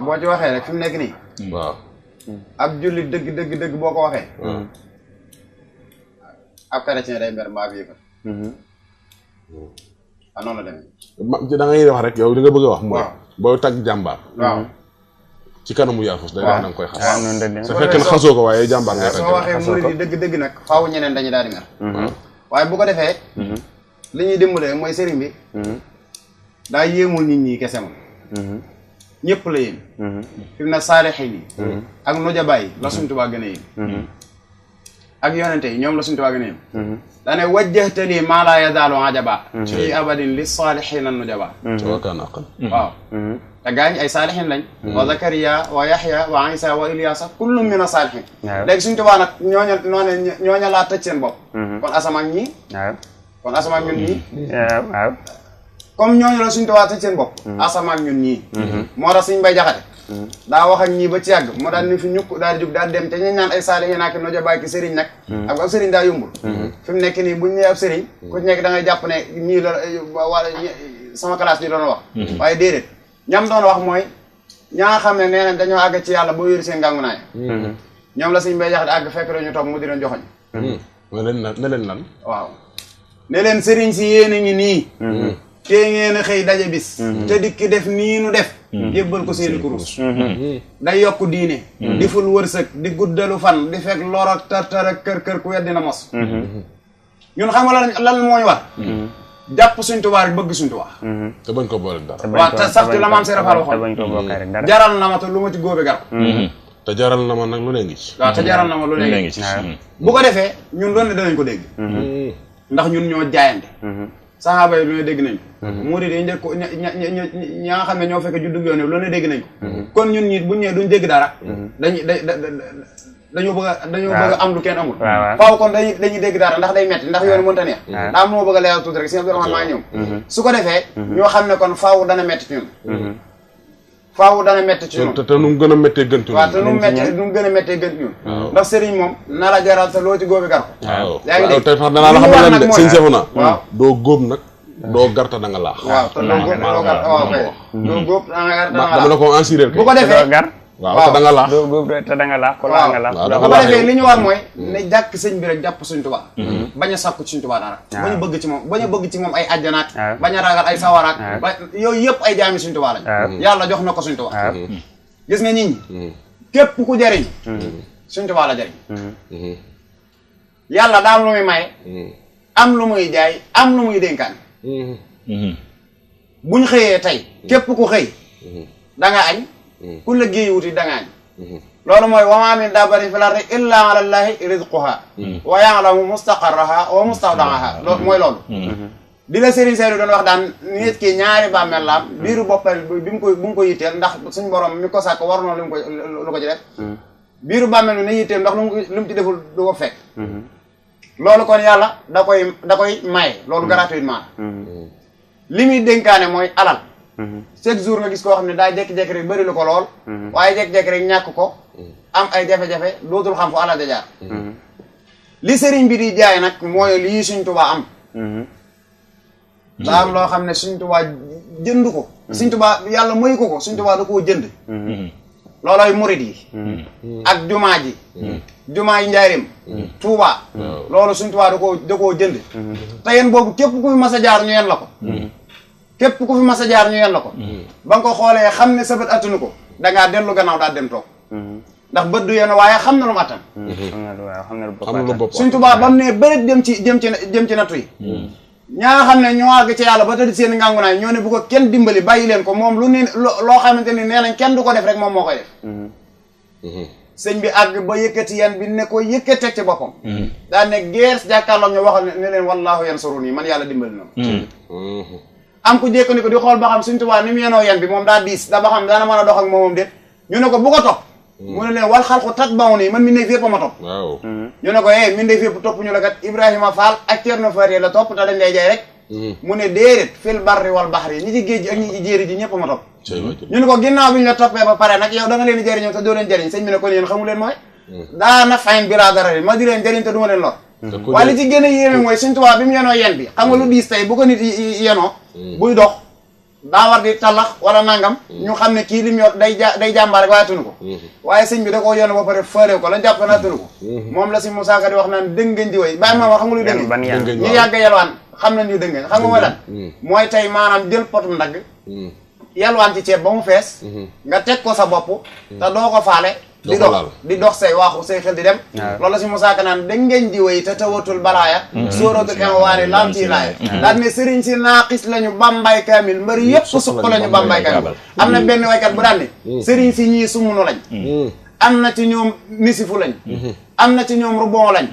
boo ci waxee rek fi mu nekk nii waaw ab jullit dëgg boo ko waxee ab chrétien day mber mbaa bi yëkkal noonu la demee da ngay wax rek yow li nga bëgg a wax mooy boo tagg jàmbaar waaw ci kanamu yaafus day wax na nga koy xas noonu su fekkee ne xasoo ko waaye jàmbaar ngay tagg soo waxee murid yi dëgg nag faaw ñeneen dañuy daal di mer waaye bu ko defee li ñuy dimbalee mooy sëriñ bi daa yéemul nit ñi kese moom ñëpp la yéen fi mu ne saalixiin yi ak nujabaay yi la suñ Tuubaa gën a yéen ak yonente yi ñoom la suñ Tuubaa gën a yéen daane wajjahtali maa laa yazaalu ajaba fii abadin li saalixiina nujaba waaw te gaañ ay saalixiin lañ wa Zakariya wa Yaxya wa Isa wa Ilyasa kullum min a saalixiin léegi suñ Tuubaa nag ñooña laa tëj seen bopp kon asamaan ñii kon asamaan ñun ñii waaw comme ñooñu la suñ Tuubaa tëj seen bopp asamaan ñun ñii moo tax suñ Bay Jaxate daa wax ak ñii ba ci yàgg moo daal ni fi ñukk daal di jug daal dem te ñu ñaan ay saalixiin ak nojo bàyyi ki sëriñ nag ak ab sëriñ daa yombul fi mu nekk nii buñ nee ab sëriñ ku ci nekk da ngay jàpp ne ñii la wala sama classe bi doon wax waaye déedéet ñam doon wax mooy ñaa xam ne nee nañ dañoo àgg ci yàlla boo yëri seen ngàngu naay ñoom la suñ Bay Jaxate àgg fekk dañu toog mu di leen joxoñ ne leen lan waaw ne leen sëriñ si yéen a ngi nii tee ngeen a xëy daje bis te dikki def nii nu def jébbal ko seeni kurus day yokk diine di ful wërsëg di guddalu fan di fekk lor ak tar ak kër ku weddi na mos ñun xam nga lan moo ñu war jàpp suñ Tuubaa rek bëgg suñ Tuubaa te bañ ko boole dara waaw te sax ci la maam Seera Faal waxoon jaral na ma te lu ma ci góobe gar te jaral na ma nag lu ne ngi ci waaw te jaral na ma lu ne ngi ci bu ko defee ñun loolu ne danañ ko dégg ndax ñun ñoo jaayante saxaaba yi lu ne dégg nañ ko murid yi njëkk ña nga xam ne ñoo fekk juddug yoon lu ne dégg nañ ko kon ñun ñi buñ ñëwee duñ dégg dara dañoo bëgg a am lu kenn amul faaw kon dañuy dégg dara ndax day metti ndax yoon mënta neex daa moo bëgg a leeral tuuti rek si Abdourahmane maa ñëw su ko defee ñoo xam ne kon faaw dana metti ci ñun faaw dana metti ci ñun te nu mu gën a méttee gën ci ñun waaw te nu mu gën a méttee gën ci ñun ndax sëriñ moom na la jaral sa loo ci góobi gar ko yaa ngi dégg te tax danaa la xamal leen de sëñ Seexuna doo góob nag doo garta da nga laax waaw te doo garta waaw kay doo góob da nga garta dama la ko assuré bu ko defee gar waaw te da nga laax doo góob te da nga laax ko laa nga laax bu ko defee li ñu war mooy ne jàkk sëñ bi rek jàpp suñ Tuubaa bañ a sàkku ci suñ Tuubaa dara bañ a bëgg ci moom bañ a bëgg ci moom ay àjjanaak bañ a ragal ay sawaraak yooyu yëpp ay jaami suñ Tuubaa lañ yàlla jox na ko suñ Tuubaa gis nga nit ñi képp ku jariñ suñ Tuubaa la jariñ yàlla daa am lu muy maye am lu muy jaay am lu muy dénkaan buñ xëyee tey képp ku xëy da nga añ ku liggéey wuti da nga añ loolu mooy wa maa min daabbatin fil ardi illaa ala llaahi rizquhaa wa ya'lamu mustaqarrahaa wa mustawda'ahaa loolu mooy loolu di la Serigne Saliou doon wax daan nit ki ñaari bàmmeel la am biiru boppam bi mu ko yitteel ndax suñu borom mi ko sàkk war na lu ko ci def biiru bàmmeel bi na yitteel ndax lu mu ci deful du ko fekk loolu kon yàlla da koy maye loolu gratuitement li muy dénkaane mooy alal chaque jour nga gis koo xam ne daa jékki-jékki rek bëri lu ko lool waaye jékki-jékki rek ñàkk ko am ay jafe-jafe dootul xam fu alal da jaar li sëriñ bi di jaay nag mooy lii Sëriñ Tuubaa am daa am loo xam ne Sëriñ Tuubaa jënd ko Sëriñ Tuubaa yàlla mooy ko Sëriñ Tuubaa da koo jënd loolooy murid yi ak jumaa ji jumaa yi njaarim Tuubaa loolu Sëriñ Tuubaa da koo jënd te yéen boobu képp ku fi mas a jaar ñu yen la ko képp ku fi mas a jaar ñu yen la ko ba nga ko xoolee xam ne sa bët attanu ko dangaa dellu gannaaw daal dem toog ndax bët du yéen waaye xam na lu mu attan Sëriñ Tuubaa ba mu ne bëreet jëm ci nattu yi ñaa xam ne ñoo àgg ci yàlla ba tëdd seen ngàngunaay ñoo ne bu ko kenn dimbali bàyyi leen ko moom lu ne loo xamante ni nee nañ kenn du ko def rek moom moo koy def sëñ bi àgg ba yëkkati yan bi ne ko yëkkateeg ci boppam daa ne geers jàkkaarloog ñu waxal ne leen wallaahu yansuruni man yàlla dimbali na am ku jékko ni ko di xool ba xam Sëriñ Tuubaa ni mu yenoo yan bi moom daa diis da ba xam dana mën a dox ak moom déet ñu ne ko bu ko topp mu ne leen wal xalqu tatba'uni man mi ne fépp ma topp ñu ne ko mi ne fépp topp ñu la kat Ibrahima Fall ak Thierno Faty la topp te dañ lay jaay rek mu ne déedéet fil barri wal baxri ñi ci géej gi ak ñi ci jéeri ji ñëpp ma topp ñu ne ko ginnaaw bi ñu la toppee ba pare nag yow da nga leen di jëriñoo te doo leen jëriñ sëñ bi ne kon yéen xamu leen mooy daana fayn bi laa dara ma di leen jëriñ te du ma leen lor waaye li ci gën a yéeme mooy Sëriñ Tuubaa bi mu yenoo yen bi xam nga lu diis tey bu ko nit yenoo buy dox daa war di tallax wala nangam ñu xam ne kii li mu yor day jàmbaar rek waaye tunu ko waaye sëñ bi da koo yoon ba pare faale ko lañ jàpp naa tunu ko moom la si Moussa Ka di wax naan dëngañ di way bàyyi ma xam nga luy dëngañ ñu yàgg yalwaan xam nañ ñu dëngañ xam nga mooy lan mooy tey maanaam jël potum ndagg yalwaan ci ceeb ba mu fees nga teg ko sa bopp te doo ko faale di dox say waaxu say xel di dem loolu la si Moussa Ka naan dëngañ di way te tawatul balaaya sóoratul inwaani lam ci laaya daal ne sëriñ si naaqis lañu bambay kaamil mbëri yépp suq lañu bambay kaamil am na benn waykat bu daan ne sëriñ si ñii sumunu lañ am na ci ñoom nisifu lañ am na ci ñoom rubon lañ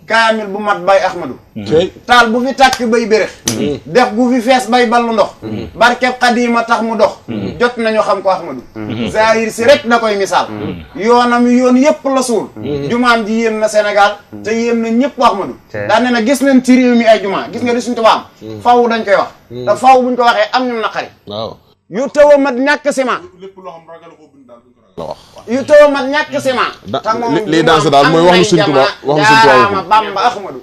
kaamil bu mat bay Ahmadu taal bu fi tàkk bay béréx def gu fi fees bay ballu ndox barkeb xadiima tax mu dox jot nañu xam ko Ahmadu zahir si rek da koy misaal yoonam yoon yëpp la suul jumaam ji yéem na Sénégal te yéem na ñëpp Ahmadu daan ne na gis nañ ci réew mi ay jumaa gis nga di Sëriñ Tuubaa am faw dañ koy wax te faw buñ ko waxee am ñum naqari yu taw a mat ñàkk ciment yu taw a mat ñàkk ciment lii dansé daal mooy wax lu Sëriñ Tuubaa waxul Bamba Ahmadu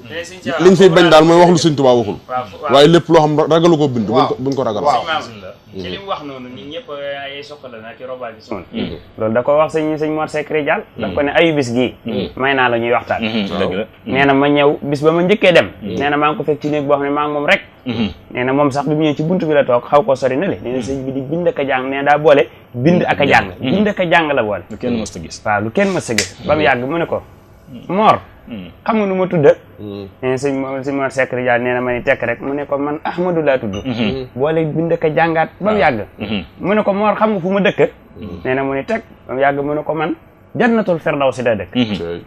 liñ fiy bañ daal mooy wax lu Sëriñ Tuubaa waxul waaye lépp loo xam ragalu ko bind buñ ko ragal ci li mu wax noonu nit ñëpp ay soxla na ci robal bi son loolu da ko wax sëñ Mor Seck Ridial daf ko ne ayu bis gii may naa la ñuy waxtaan nee na ma ñëw bis ba ma njëkkee dem nee na maa ngi ko fekk ci néeg boo xam ne maa ngi moom rek nee na moom sax bi mu ñëw ci buntu bi la toog xaw koo sori na le nee na sëñ bi di bind ak a jàng nee na daa boole bind ak a jàng bind ak a jàng la boole lu kenn mës a gis waaw lu kenn mës a gis ba mu yàgg mu ne ko Mor xam nga nu ma tudda nee sëñ Mor Seck Ridial nee na ma ni tekk rek mu ne ko man Ahmadou laa tudd boole bind ak a jàngaat ba mu yàgg mu ne ko Mor xam nga fu ma dëkk nee na mu ni tekk ba mu yàgg mu ne ko man jannatul firdawsi da dëkk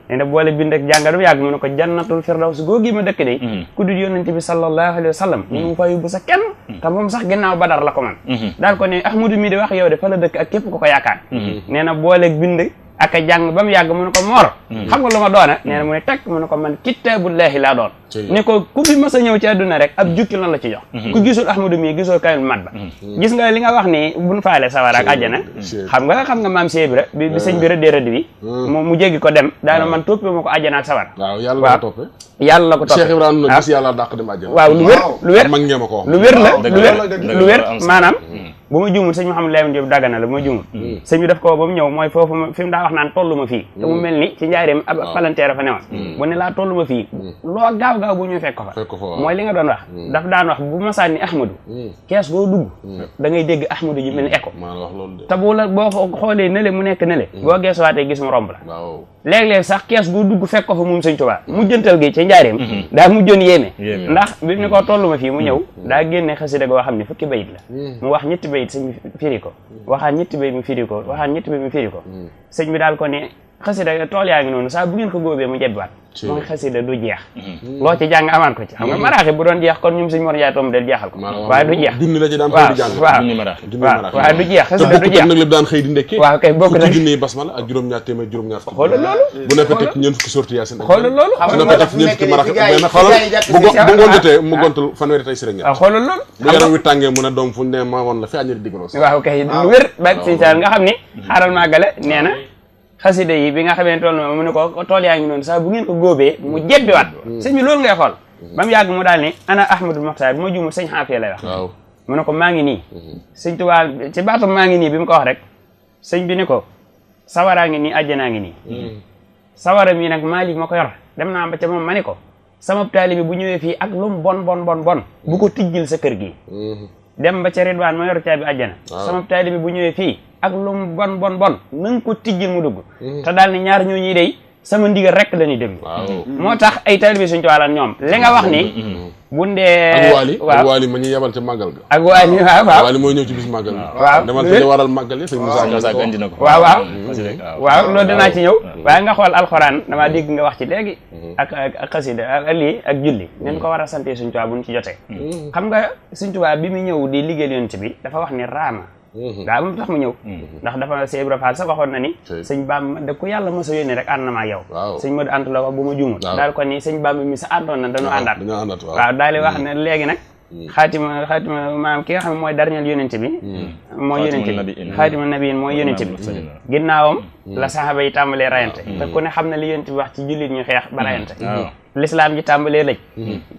nee na boole bind ak jàngaat ba mu yàgg mu ne ko jannatul firdawsi googi ma dëkk de ku dul yonent bi sallallahu alayhi wa sallam ñu mu fa yóbbu sa kenn te moom sax ginnaaw Badar la ko man daal ko ne Ahmadou mi di wax yow de fa la dëkk ak képp ko ko yaakaar nee na boole bind ak a jàng ba mu yàgg mu ne ko Mor xam nga lu ma doona nee na mu ne teg mu ne ko man kitaabullaahi laa doon ne ko ku fi mas a ñëw ci àdduna rek ab jukki lan la ci jox ku gisul Ahmadou mii gisoo kayul mat ba gis nga li nga wax ni buñ faale sawara ak àjjana xam nga maam Cheikh Ibra bi sëñ bi rëddee rëdd bi mu jéggi ko dem daana man toppee ma ko àjjana ak sawara waaw yàlla la ko toppee yàlla la ko toppee Cheikh Ibrahima na gis yàlla dàq dem àjjana waaw lu wér mag ngeen ma ko wax lu wér la lu wér maanaam bu ma juumul sëñ Mouhamadou Lamine Diop Dagana la bu ma juumul sëñ bi daf ko ba mu ñëw mooy foofu fi mu daa wax naan tollu ma fii te mu mel ni ci njaareem ab palanteer a fa newoon bu ne laa tollu ma fii loo gaaw bu ñëw fekk ko fa mooy li nga doon wax daf daan wax bu ma sànni Ahmadou kees goo dugg da ngay dégg Ahmadou ji mel ni écho te boo xoolee nële mu nekk nële boo geesuwaatee gis mu romb la léeg-léeg sax kees goo dugg fekk ko fa moom sëñ Tuubaa mujjantal gi ci njaareem daa mujjoon yéeme ndax bi ni ko tollu ma fii mu ñëw daa génne xasida goo xam ne fukki bayit la mu wax ñetti bayit sëñ bi firi ko waxaat ñetti bayit mu firi ko waxaat ñetti bayit mu firi ko sëñ bi daal ko ne xasida tool yaa ngi noonu saa bu ngeen ko góobee mu jebbiwaat mooy xasida du jeex loo ci jàng amaat ko ci xam nga maraaxi bu doon jeex kon ñum sëñ Mor Ndiaye Tomb del jeexal ko waaye du jeex junni la ci daan xëy di jàng waaw du jeex xasida du jeex nag lépp daan xëy di ndekkee waaw kay bokk na junni basmala ak juróom-ñaar téeméer juróom-ñaar fukk xoolal loolu bu nekk teg ñeent fukki sorti Yaasin xoolal loolu su nekk teg ñeent fukki maraaxi mais nag xoolal bu ngoon jotee mu gontul fanweeri tey si rek ñaar xoolal loolu bu yaram wi tàngee mu ne doom fu ne ma woon la fi añari diggaloo waaw kay wér ba sëñ Saal nga xam ni xaaral màggale nee na xasida yi bi nga xamee tool mu ne ko tool yaa ngi noonu sax bu ngeen ko góobee mu jebbiwaat sëñ bi loolu ngay xool ba mu yàgg mu daal ni ana Ahmadul Moxtaar bi ma juumul sëñ Xaafiya lay wax mu ne ko maa ngi nii sëñ Tuubaa ci baatam maa ngi nii bi mu ko wax rek sëñ bi ni ko sawaraa ngi nii àjjanaa ngi nii sawara mi nag Maalik ma ko yor dem naa ba ca moom ma ni ko sama taalibe bu ñëwee fii ak lu mu bon bu ko tijjil sa kër gi dem ba ca Ridwaan ma yor caabi àjjana sama taalibe bu ñëwee fii ak lu mu bon na nga ko tijjil mu dugg te daal ni ñaar ñoo ñuy day sama ndigal rek la ñuy déglu moo tax ay taalibe Sëñ Tuubaa la ñoom li nga wax ni bu ndee ak waali ma ñuy yebal ca màggal ga ak waali waaw waali mooy ñëw ci bis màggal bi waaw demal te li waral màggal yi sëñ Moussa andi na ko waaw loolu dinaa ci ñëw waaye nga xool alxuraan damaa dégg nga wax ci léegi ak xasida ak lii ak julli nen ko war a sante Sëñ Tuubaa buñ ci jotee xam nga Sëñ Tuubaa bi mu ñëw di liggéeyal yonent bi dafa wax ni raama daa am tax mu ñëw ndax dafa Sëñ Ibra Fall sax waxoon na ni sëñ Bamba da ko yàlla mos a yónni rek ànd na maa yow sëñ Modou Anta la wax bu ma juumul daal ko ni sëñ Bamba mi sa àndoon na dañu àndaat waaw daal di wax ne léegi nag xaatima maanaam ki nga xam ne mooy dernier yonent bi mooy yonent bi xaatima nabiyin mooy yonent bi ginnaawam la saxaaba yi tàmbalee rayante te ku ne xam ne li yonent bi wax ci jullit ñu xeex ba rayante l'islam ji tàmbalee lëj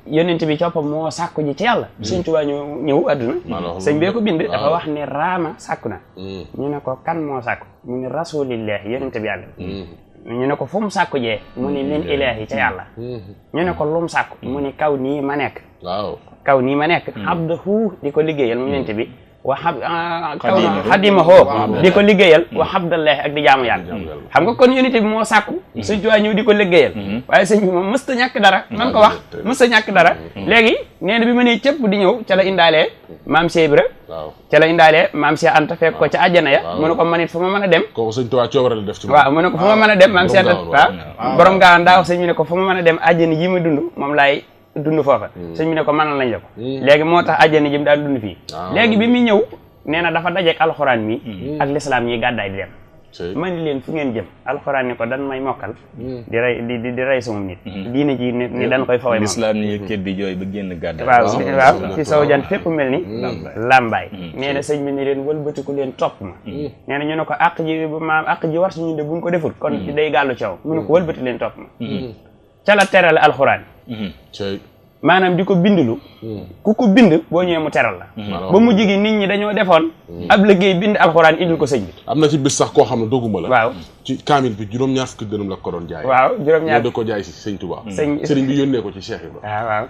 yonent bi coppam moo sàkku ji ci yàlla Sëñ Tuubaa ñëw adduna sëñ bee ko bind dafa wax ne raama sàkku na ñu ne ko kan moo sàkku mu ne rasulillahi yonent bi yàlla ñu ne ko fu mu sàkku jee mu ne min ilaahi ca yàlla ñu ne ko lu mu sàkku mu ne kaw nii ma nekk kaw nii ma nekk abdahu di ko liggéeyal mu yonent bi wa xadimahu di ko liggéeyal wa abdallahi ak di jaamu yàlla xam nga kon yonent bi moo sàkku Sëñ Tuubaa ñëw di ko liggéeyal waaye sëñ bi moom mësta ñàkk dara man ko wax mësta ñàkk dara léegi nee na bi ma nee cëpp di ñëw ca la indaalee maam Cheikh Ibra ca la indaalee maam Cheikh Anta fekk ko ca àjjana ya mu ne ko man it fu ma mën a dem kooku Sëñ Tuubaa coobare la def ci waaw mu ne ko fu ma mën a dem maam Cheikh Anta waaw borom gaawan daa wax sëñ bi ne ko fu ma mën a dem àjjana ji ma dund moom laay dund foofa sëñ bi ne ko mënal lañ la ko léegi moo tax àjjana ji mu daan dund fii léegi bi muy ñëw nee na dafa dajeek alxuraan mi ak lislaam ñi gàddaay di dem ma ni leen fu ngeen jëm alxuraan ni ko dan may mokkal di rey sama nit diine ji ni dan koy fawee moom lislaam ni kër di jooy ba génn gàddaay waaw ci sow jant fépp mel ni làmbaay nee na sëñ bi ni leen wëlbatiku leen topp ma nee na ñu ne ko àq ji war suñu de buñ ko defut kon day gàllu caw mu ne ko wëlbati leen topp ma ca la terale alxuraan maanaam di ko bindulu ku ko bind boo ñëwee mu teral la ba mu jigi nit ñi dañoo defoon ab liggéey bind alxuraan indil ko sëñ bi am na ci bis sax koo xam ne dogguma la waaw ci kaamil bi juróom-ñaar fukki dërëm la ko doon jaay waaw juróom-ñaar da ko jaay si Sëñ Tuubaa sëriñ bi yónnee ko ci Cheikh Ibra waaw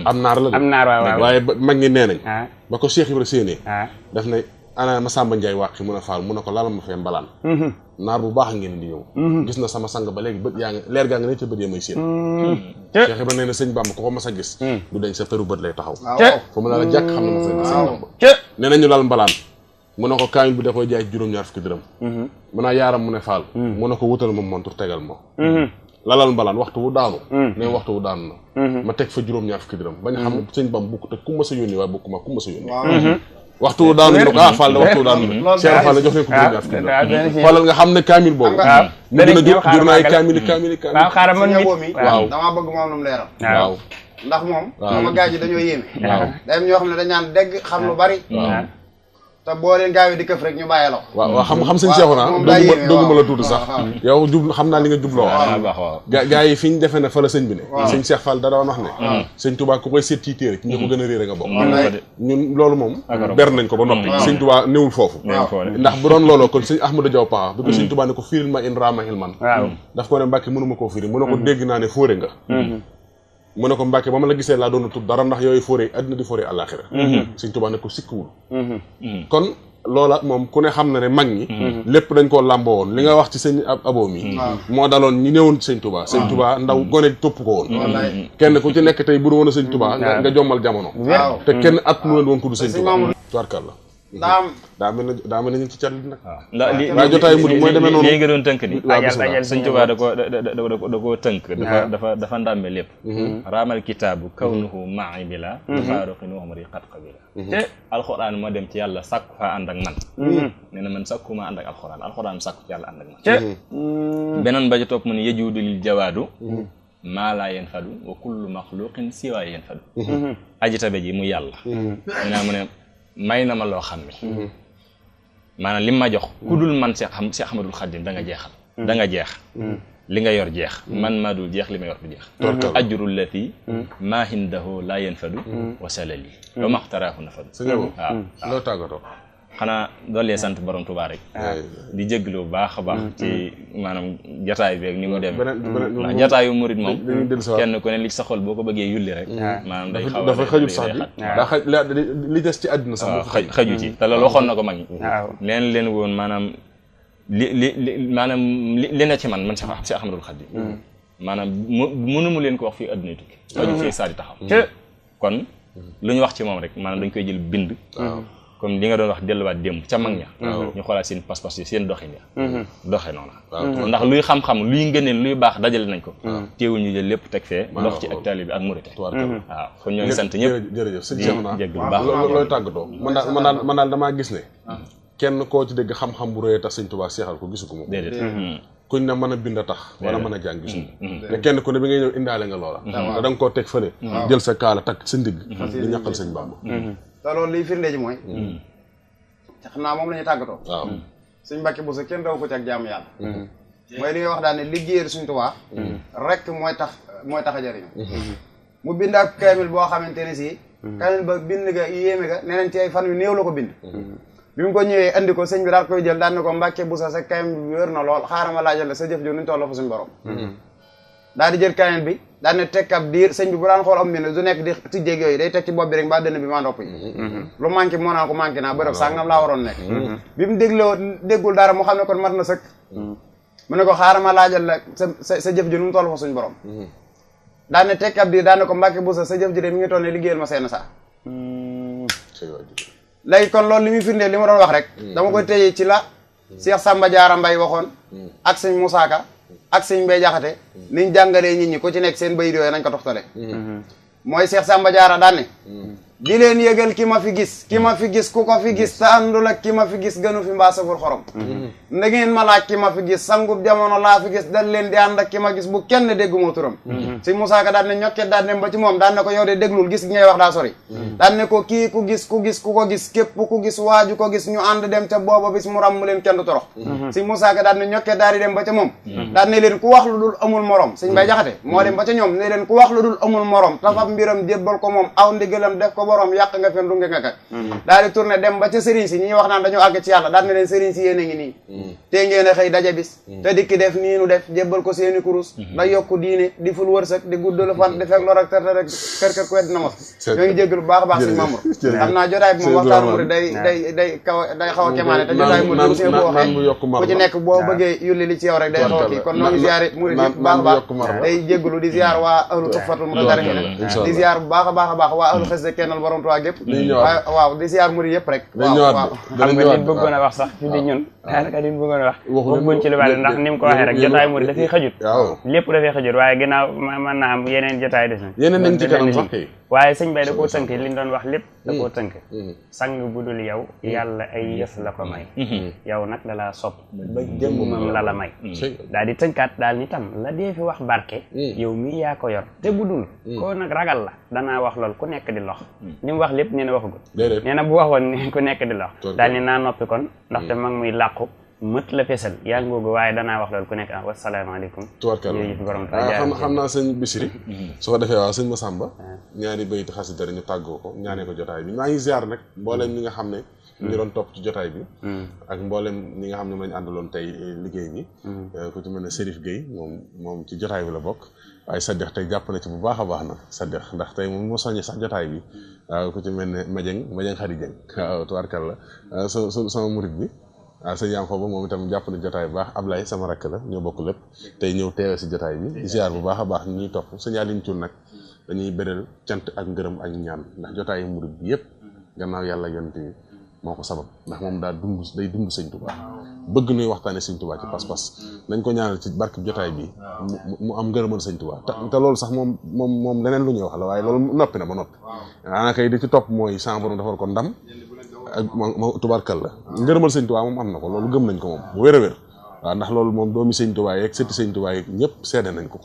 am naar la am naar waaw waaye mag ñi nee nañ ba ko Cheikh Ibra séenee daf ne ana Masamba Ndiaye wàqi mun a faal mu ne ko lalal ma fee mbalaan naar bu baax ngeen di ñëw gis na sama sang ba léegi bët yaa ngi leer gaa nga ne ca bët ya may séen Cheikh Ibra nee na sëñ Bamba ko ko mas a gis du dañ sa peru bët lay taxaw fa mu ne la jàkk xam ne mas a gis sëñ Bamba nee nañu lal mbalaan mu ne ko kaamil bi da koy jaay juróom-ñaar fukki dërëm mu naa yaaram mu ne faal mu ne ko wutal ma montur tegal ma lalal mbalaan waxtu wu daanu ne waxtu wu daanu na ma teg fa juróom-ñaar fukki dërëm bañ xam ne sëñ Bamba bukk te ku ma sa yónni waaye bukk ma ku ma sa yónni waxtu daanu ñu ko Fall waxtu daanu Cheikh Fall jox leen ko xoolal nga xam ne kaamil boobu mu dina jur na ay kaamil waaw xaaral man waaw damaa bëgg moom lu mu leeral waaw ndax moom sama gars yi dañoo yéeme day am ñoo xam ne dañ naan dégg xam lu bari te boo leen gaawee di këf rek ñu bàyyi la ko waaw xam sëñ Cheikh na dogguma la tuuti sax yow jub xam naa li nga jubloo gaa yi fi ñu defe ne fa la sëñ bi ne sëñ Cheikh Fall da doon wax ne sëñ Touba ku koy seet ci téere ci ñi ko gën a réere nga bokk ñun loolu moom ber nañ ko ba noppi sëñ Touba néewul foofu ndax bu doon looloo kon sëñ Ahmadou Diaw Paxa bi ko sëñ Touba ne ko firil ma in raamahil man daf ko ne Mbàkke mënuma koo firi mu ne ko dégg naa ne fóore nga mu ne ko Mbàkke ba ma la gisee laa doon tudd dara ndax yooyu fóore àddina di fóore àllaaxira Sëñ Tuubaa ne ko sikkuwul kon loola moom ku ne xam na ne mag ñi lépp dañ koo làmboo woon li nga wax ci sëñ Abo mi moo daloon ñi newoon Sëñ Tuubaa Sëñ Tuubaa ndaw gone topp ko woon kenn ku ci nekk tey bu du woon a Sëñ Tuubaa nga jommal jamono te kenn at mu leen woon ko du Sëñ Tuubaa tubaarkàlla daa am daa mel ne ñu ci cat nag. ndax waaye jotaay murid mooy demee noonu lii nga doon tënk ni waaw Sëñ Tuubaa da koo tënk dafa ndàmbe lépp raamal kitaabu kawnuhu ma'i bila faaruqin wa umri qad qabila te alxuraan moo dem ci yàlla sàkku faa ànd ak man nee na man sàkkuma ànd ak alxuraan sàkku ci yàlla ànd ak man beneen ba ci topp mu ne yajuudu lil jawaadu maa laa yanfadu wa kullu maxluqin siwaa yanfadu aji tabe ji mu yàlla mu ne may na ma loo xam ne maanaam li ma jox ku dul man Cheikh Ahmadul Khadim da nga jeexal da nga jeex li nga yor jeex man maa dul jeex li ma yor du jeex ajrul lati maa hindahu laa yanfadu wa salali wa maxtaraahu nafadu waaw loo tàggatoo xanaa doole sant borom Tuubaa rek di jégalu bu baax a baax ci maanaam jataay beeg ni mu dem ndax jataayu murit moom kenn ku ne li sa xol boo ko bëggee yulli rek maanaam day xaw dafa xajut sax bi daa xaj li des ci àddina sax xaju ci te loolu waxoon na ko mag ñi leen woon maanaam maanaam li na ci man Cheikh Ahmadul Khadim maanaam mënu mu leen ko wax fii àdduna tukki xaju fii saa di taxaw kon lu ñu wax ci moom rek maanaam dañ koy jël bind comme li nga doon wax delluwaat démb ca mag ña ñu xoolaat seen pas-pas yi seen doxin ya doxe noonu ndax luy xam-xam luy ngëneel luy baax dajale nañ ko teewul ñu jël lépp teg fee dox ci ak taalibe bi ak murite waaw kon ñoo ngi sant ñëpp jërëjëf sëñ Cheikh naa jégg bu baax looy tàggatoo man daal damaa gis ne kenn koo ci dégg xam-xam bu rëy tax sëñ Tuubaa seexal ko gisu ko moom déedéet kuñ ne mën a bind a tax wala mën a jàng gisu te kenn ku ne bi ngay ñëw indaale nga loola te da nga koo teg fële jël sa kaala takk sa ndigg di ñaqal sëñ Bamba te loolu liy firnde ji mooy te xam naa moom la ñuy tàggatoo waaw Sëñ Mbàkke Buso kenn daw ko ci ak jaamu yàlla mooy li ngay wax daal ne liggéeyal Sëñ Tuubaa rek mooy tax a jëriñu mu bind ak kaamil boo xamante ne si kaamil ba bind ga yéeme ga nee nañ ci ay fan yu néew la ko bind bi mu ko ñëwee andi ko sëñ bi daal koy jël daal ne ko Mbàkke Buso sa kaamil bi wér na lool xaaral ma laajal la sa jëf jo nuñ toll fa suñu borom daal di jël kaamil bi daal ne tekk ab diir sëñ bi bu daan xool am mbind du nekk di tijjeeg yooyu day teg ci bopp bi rek mbaa dënn bi maa ndopp yi lu manqué moo naa ko manqué naa bërëb sàngam laa waroon nekk bi mu déggul dara mu xam ne kon mat na sëkk mu ne ko xaaral ma laajal la sa jëf ji nu mu toll fa suñu borom daal ne tekk ab diir daal ne ko Mbàkke Buso sa jëf ji de mi ngi toll ne liggéeyal ma seen saa léegi kon loolu li muy firndeel li ma doon wax rek dama koy téye ci la Cheikh Samba Diarra Mbaye waxoon ak sëñ Moussa Ka ak sëñ Mbay Jaxate niñ jàngalee nit ñi ku ci nekk seen bayit yooyu nañ ko toftale mooy Cheikh Samba Diarra daan ne di leen yëgal ki ma fi gis ku ko fi gis te àndul ak ki ma fi gis gënu fi mbaa safur xorom nda ngeen ma laaj ki ma fi gis sangub jamono laa fi gis dal leen di ànd ak ki ma gis bu kenn dégguma turam si Moussa Ka daan ne ñokket daan dem ba ci moom daan ne ko yow de déglul gis gi ngay wax daa sori daan ne ko kii ku gis ku ko gis képp ku gis waaju ko gis ñu ànd dem ca booba bis mu ram mu leen kenn du torox si Moussa Ka daan ne ñokket daal di dem ba ca moom daan ne leen ku wax lu dul amul morom sëñ Mbay Jaxate moo dem ba ca ñoom ne leen ku wax lu dul amul morom tafab mbiram jébbal ko moom aw ndigalam def ko borom yàq nga fen dunge nga ka daal di tourné dem ba ca sëriñ si ñi wax naan dañoo àgg ci yàlla daal ne leen sëriñ si yéen a ngi nii te ngeen a xëy daje bis te dikki def nii nu def jébbal ko seeni kurus da yokku diine di ful wërsëg di guddalu fan di fekk lor ak terte rek kër ku wedd na mos ñoo ngi jéggalu bu baax a baax si Mamour xam naa jotaay bi moom waxtaan mu day xaw a kemaane te jotaay mu bu see boo waxee ku ci nekk boo bëggee yulli li ci yow rek day xaw a kii kon noo ngi ziyaare murid yëpp baax a baax day jéggalu di ziyaar waa ahlu tuffatul mutadarrihina di ziyaar bu baax a baax waa ahlu xasida kennal borom Tuubaa gépp waaw di ziyaar murid yëpp rek waaw xam nga liñ bëggoon a wax sax fi di ñun daanaka liñ bëggoon a wax bëgguñ ci lu bari ndax ni mu ko waxee rek jotaay murid dafay xajut lépp dafay xajut waaye ginnaaw mën naa am yeneen jotaay des na yeneen nañ ci kanam sax kay waaye sëñ Bay da koo tënk liñ doon wax lépp da koo tënk sang bu dul yow yàlla ay yëf la ko may yow nag dalaa sopp ba jëmmam la may daal di tënkaat daal ni tam la dee fi wax barke yow mii yaa ko yor te bu dul koo nag ragal la danaa wax lool ku nekk di lox li mu wax lépp nee na waxagul nee na bu waxoon ku nekk di lox daal ni naa noppi kon ndaxte mag muy làqu mët la fesal yaa ngi googu waaye danaa wax loolu ku nekk wasalaamaaleykum jërëjëf borom xam naa sëñ Bichri su ko defee waaw sëñ Massamba ñaari bayti xasida ñu tàggoo ko ñaanee ko jotaay bi maa ngi ziar nag mboolem ñi nga xam ne ñu doon topp ci jotaay bi ak mboolem ñi nga xam ne mañ àndaloon tey liggéey bi ku ci mel ne Serif Gueye moom ci jotaay bi la bokk waaye Saddex tey jàpp na ci bu baax a baax na Saddex ndax tey moom moo soññee sax jotaay bi waaw ku ci mel ne Madieng Xari Dieng waaw tubaarkalla sama murit bi waaw sëñ Yaam Fooba moom itam jàpp na jotaay bu baax Ablaye sama rakk la ñoo bokk lépp tey ñëw teewe si jotaay bi di ziar bu baax a baax ñu ñuy topp sëñ Aline Thioune nag dañuy beral cant ak ngërëm ak ñaan ndax jotaay murit bi yëpp gannaaw yàlla yonent bi moo ko sabab ndax moom day dund sëñ Tuubaa bëgg nuy waxtaane sëñ Tuubaa ci pas-pas nañ ko ñaanal ci barke jotaay bi mu am ngërëmal sëñ Tuubaa te loolu sax moom leneen lu ñuy wax la waaye loolu noppi na ba noppi daanaka yi di ci topp mooy sa borom defal ko ndam ak tubaarkal la ngërëmal sëñ Tuubaa moom am na ko loolu gëm nañ ko moom bu wér a wér waaw ndax loolu moom doomi sëñ Tuubaa yeeg sëti sëñ Tuubaa yeeg ñëpp seede nañ ko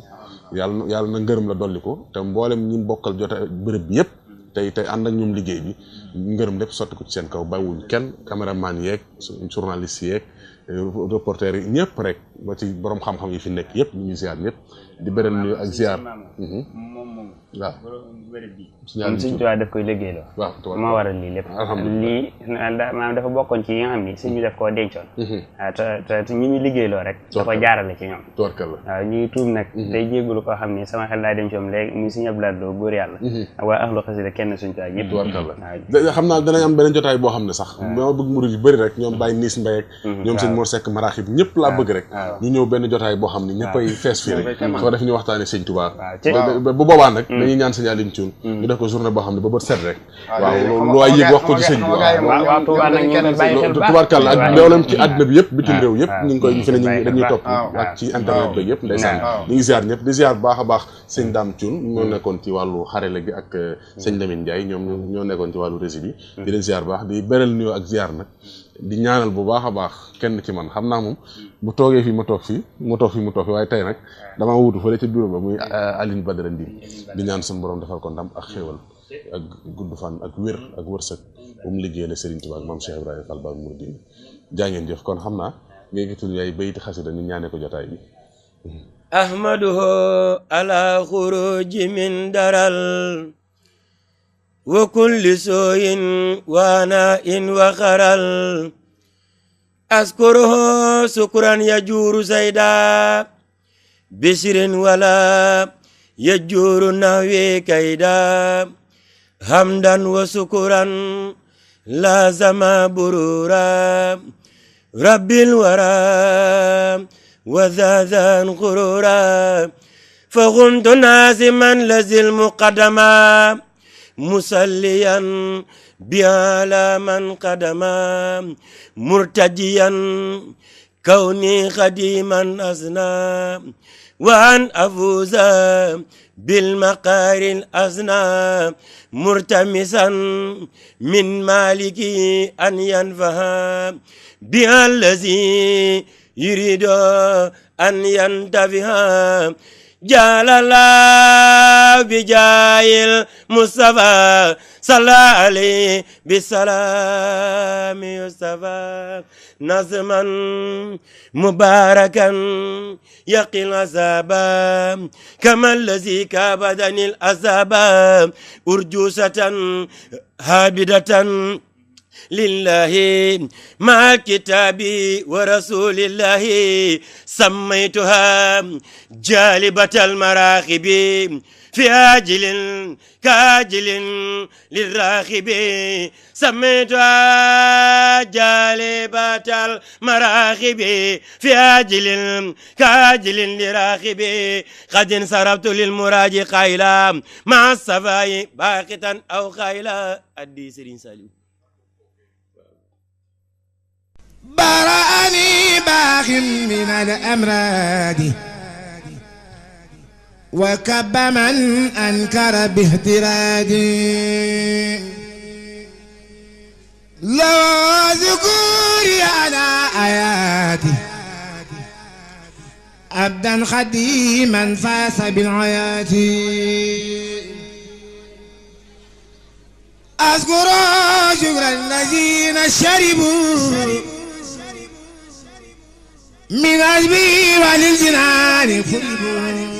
yàlla na ngërëm la dolli ko te mboolem ñi bokkal jotaay bërëb bi yëpp tey ànd ak ñoom liggéey bi ngërëm lépp sotti ko ci seen kaw bàyyiwuñ kenn caméraman yeeg journaliste yeeg reporter yi ñëpp rek ba ci borom xam-xam yi fi nekk yëpp ñu ngi ziar ñëpp di beral nuyu ak ziar waaw moom Sëñ Tuubaa daf koy liggéeyloo moo waral lii lépp lii maanaam dafa bokkoon ci yi nga xam ni sëñ bi daf koo dencoon waaw te ñi ñu liggéeyloo rek da ko jaarale ci ñoom waaw ñu ngi tuub nag day jéggulu koo xam ni sama xel daa dem ci moom léegi muy Sëñ Abdu Lahat Lo góor yàlla ak waa ahlu xasida kenn Sëñ Tuubaa yëpp waaw xam naa danañ am beneen jotaay boo xam ne sax dama bëgg murid yu bëri rek ñoom Baye Niis Mbaye ak ñoom sëñ Mor Seck Maraxib ñëpp laa bëgg rek ñu ñëw benn jotaay boo xam ne ñëppay fees fii rek soo def ñu waxtaane Sëñ Tuubaa bu boobaa nag dañuy ñaan Sëñ Aliou Thioune ñu def ko journée boo xam ne ba bët set rek waaw lu waay yëg wax ko ci sëñ bi waaw tubaarkàlla ak mboolem ci àdduna bi yëpp bitim réew yëpp ñu ngi koy fi ne dañuy topp ak ci internet bi yëpp ndeysaan ñu ngi ziar ñëpp di ziar baax a baax sëñ Dame Thioune ñoo nekkoon ci wàllu xarale gi ak sëñ Lamine Ndiaye ñoom ñoo nekkoon ci wàllu régie bi di leen ziar baax di beral nuyoo ak ziar nag di ñaanal bu baax a baax kenn ci man xam naa moom bu toogee fii ma toog fii mu toog fii waaye tey nag damaa wutu fële ca bureau ba muy Aline Badara Ndim di ñaan suñu borom defal ko ndam ak xéewal ak gudd fan ak wér ak wërsëg bu mu liggéeyal Serigne Touba ak maam Cheikh Ibrahima Fall Baabul Muridiin jaa ngeen jëf kon xam naa ngay gitul yaay bayti xasida ñu ñaane ko jotaay bi ahmaduhu ala xuruji min daral wa kulli sooyin waana in waxaral askuruhu sukran yajuuru sayda bisirin wala yajuuru nahwi kayda hamdan wa sukuran lazama burura rabbil wara wa zaazan xurura fa xuntu naasiman lazil muqaddama musalliyan bi ala man qadama murtajiyan kawni xadiman asna wa an afuza bil maqaril asna murtamisan min maliki an yanfaha bi allazi yuridu an yantafiha jalala bijayil Mustafa salla alayhi bisalami Mustafa nazman mubarakan yaqil azaba kama allazi kabadani al azaba urjusatan habidatan lillahi ma kitabi wa rasulillahi sammaytuha jalibatal maraqibi fi ajilin kaajilin lirraqibi sammaytuha jalibatal maraqibi fi ajilin kaajilin lirraqibi qad insaraftu lil muraji qayla ma safai baqitan aw qayla addi Serigne Saliou برأني باخ من الأمراض وكب من أنكر باهترادي لو ذكوري على آياتي عبدا خديما فاس بالحياة أذكر شكر الذين شربوا من أجبي وللجنان خلبوا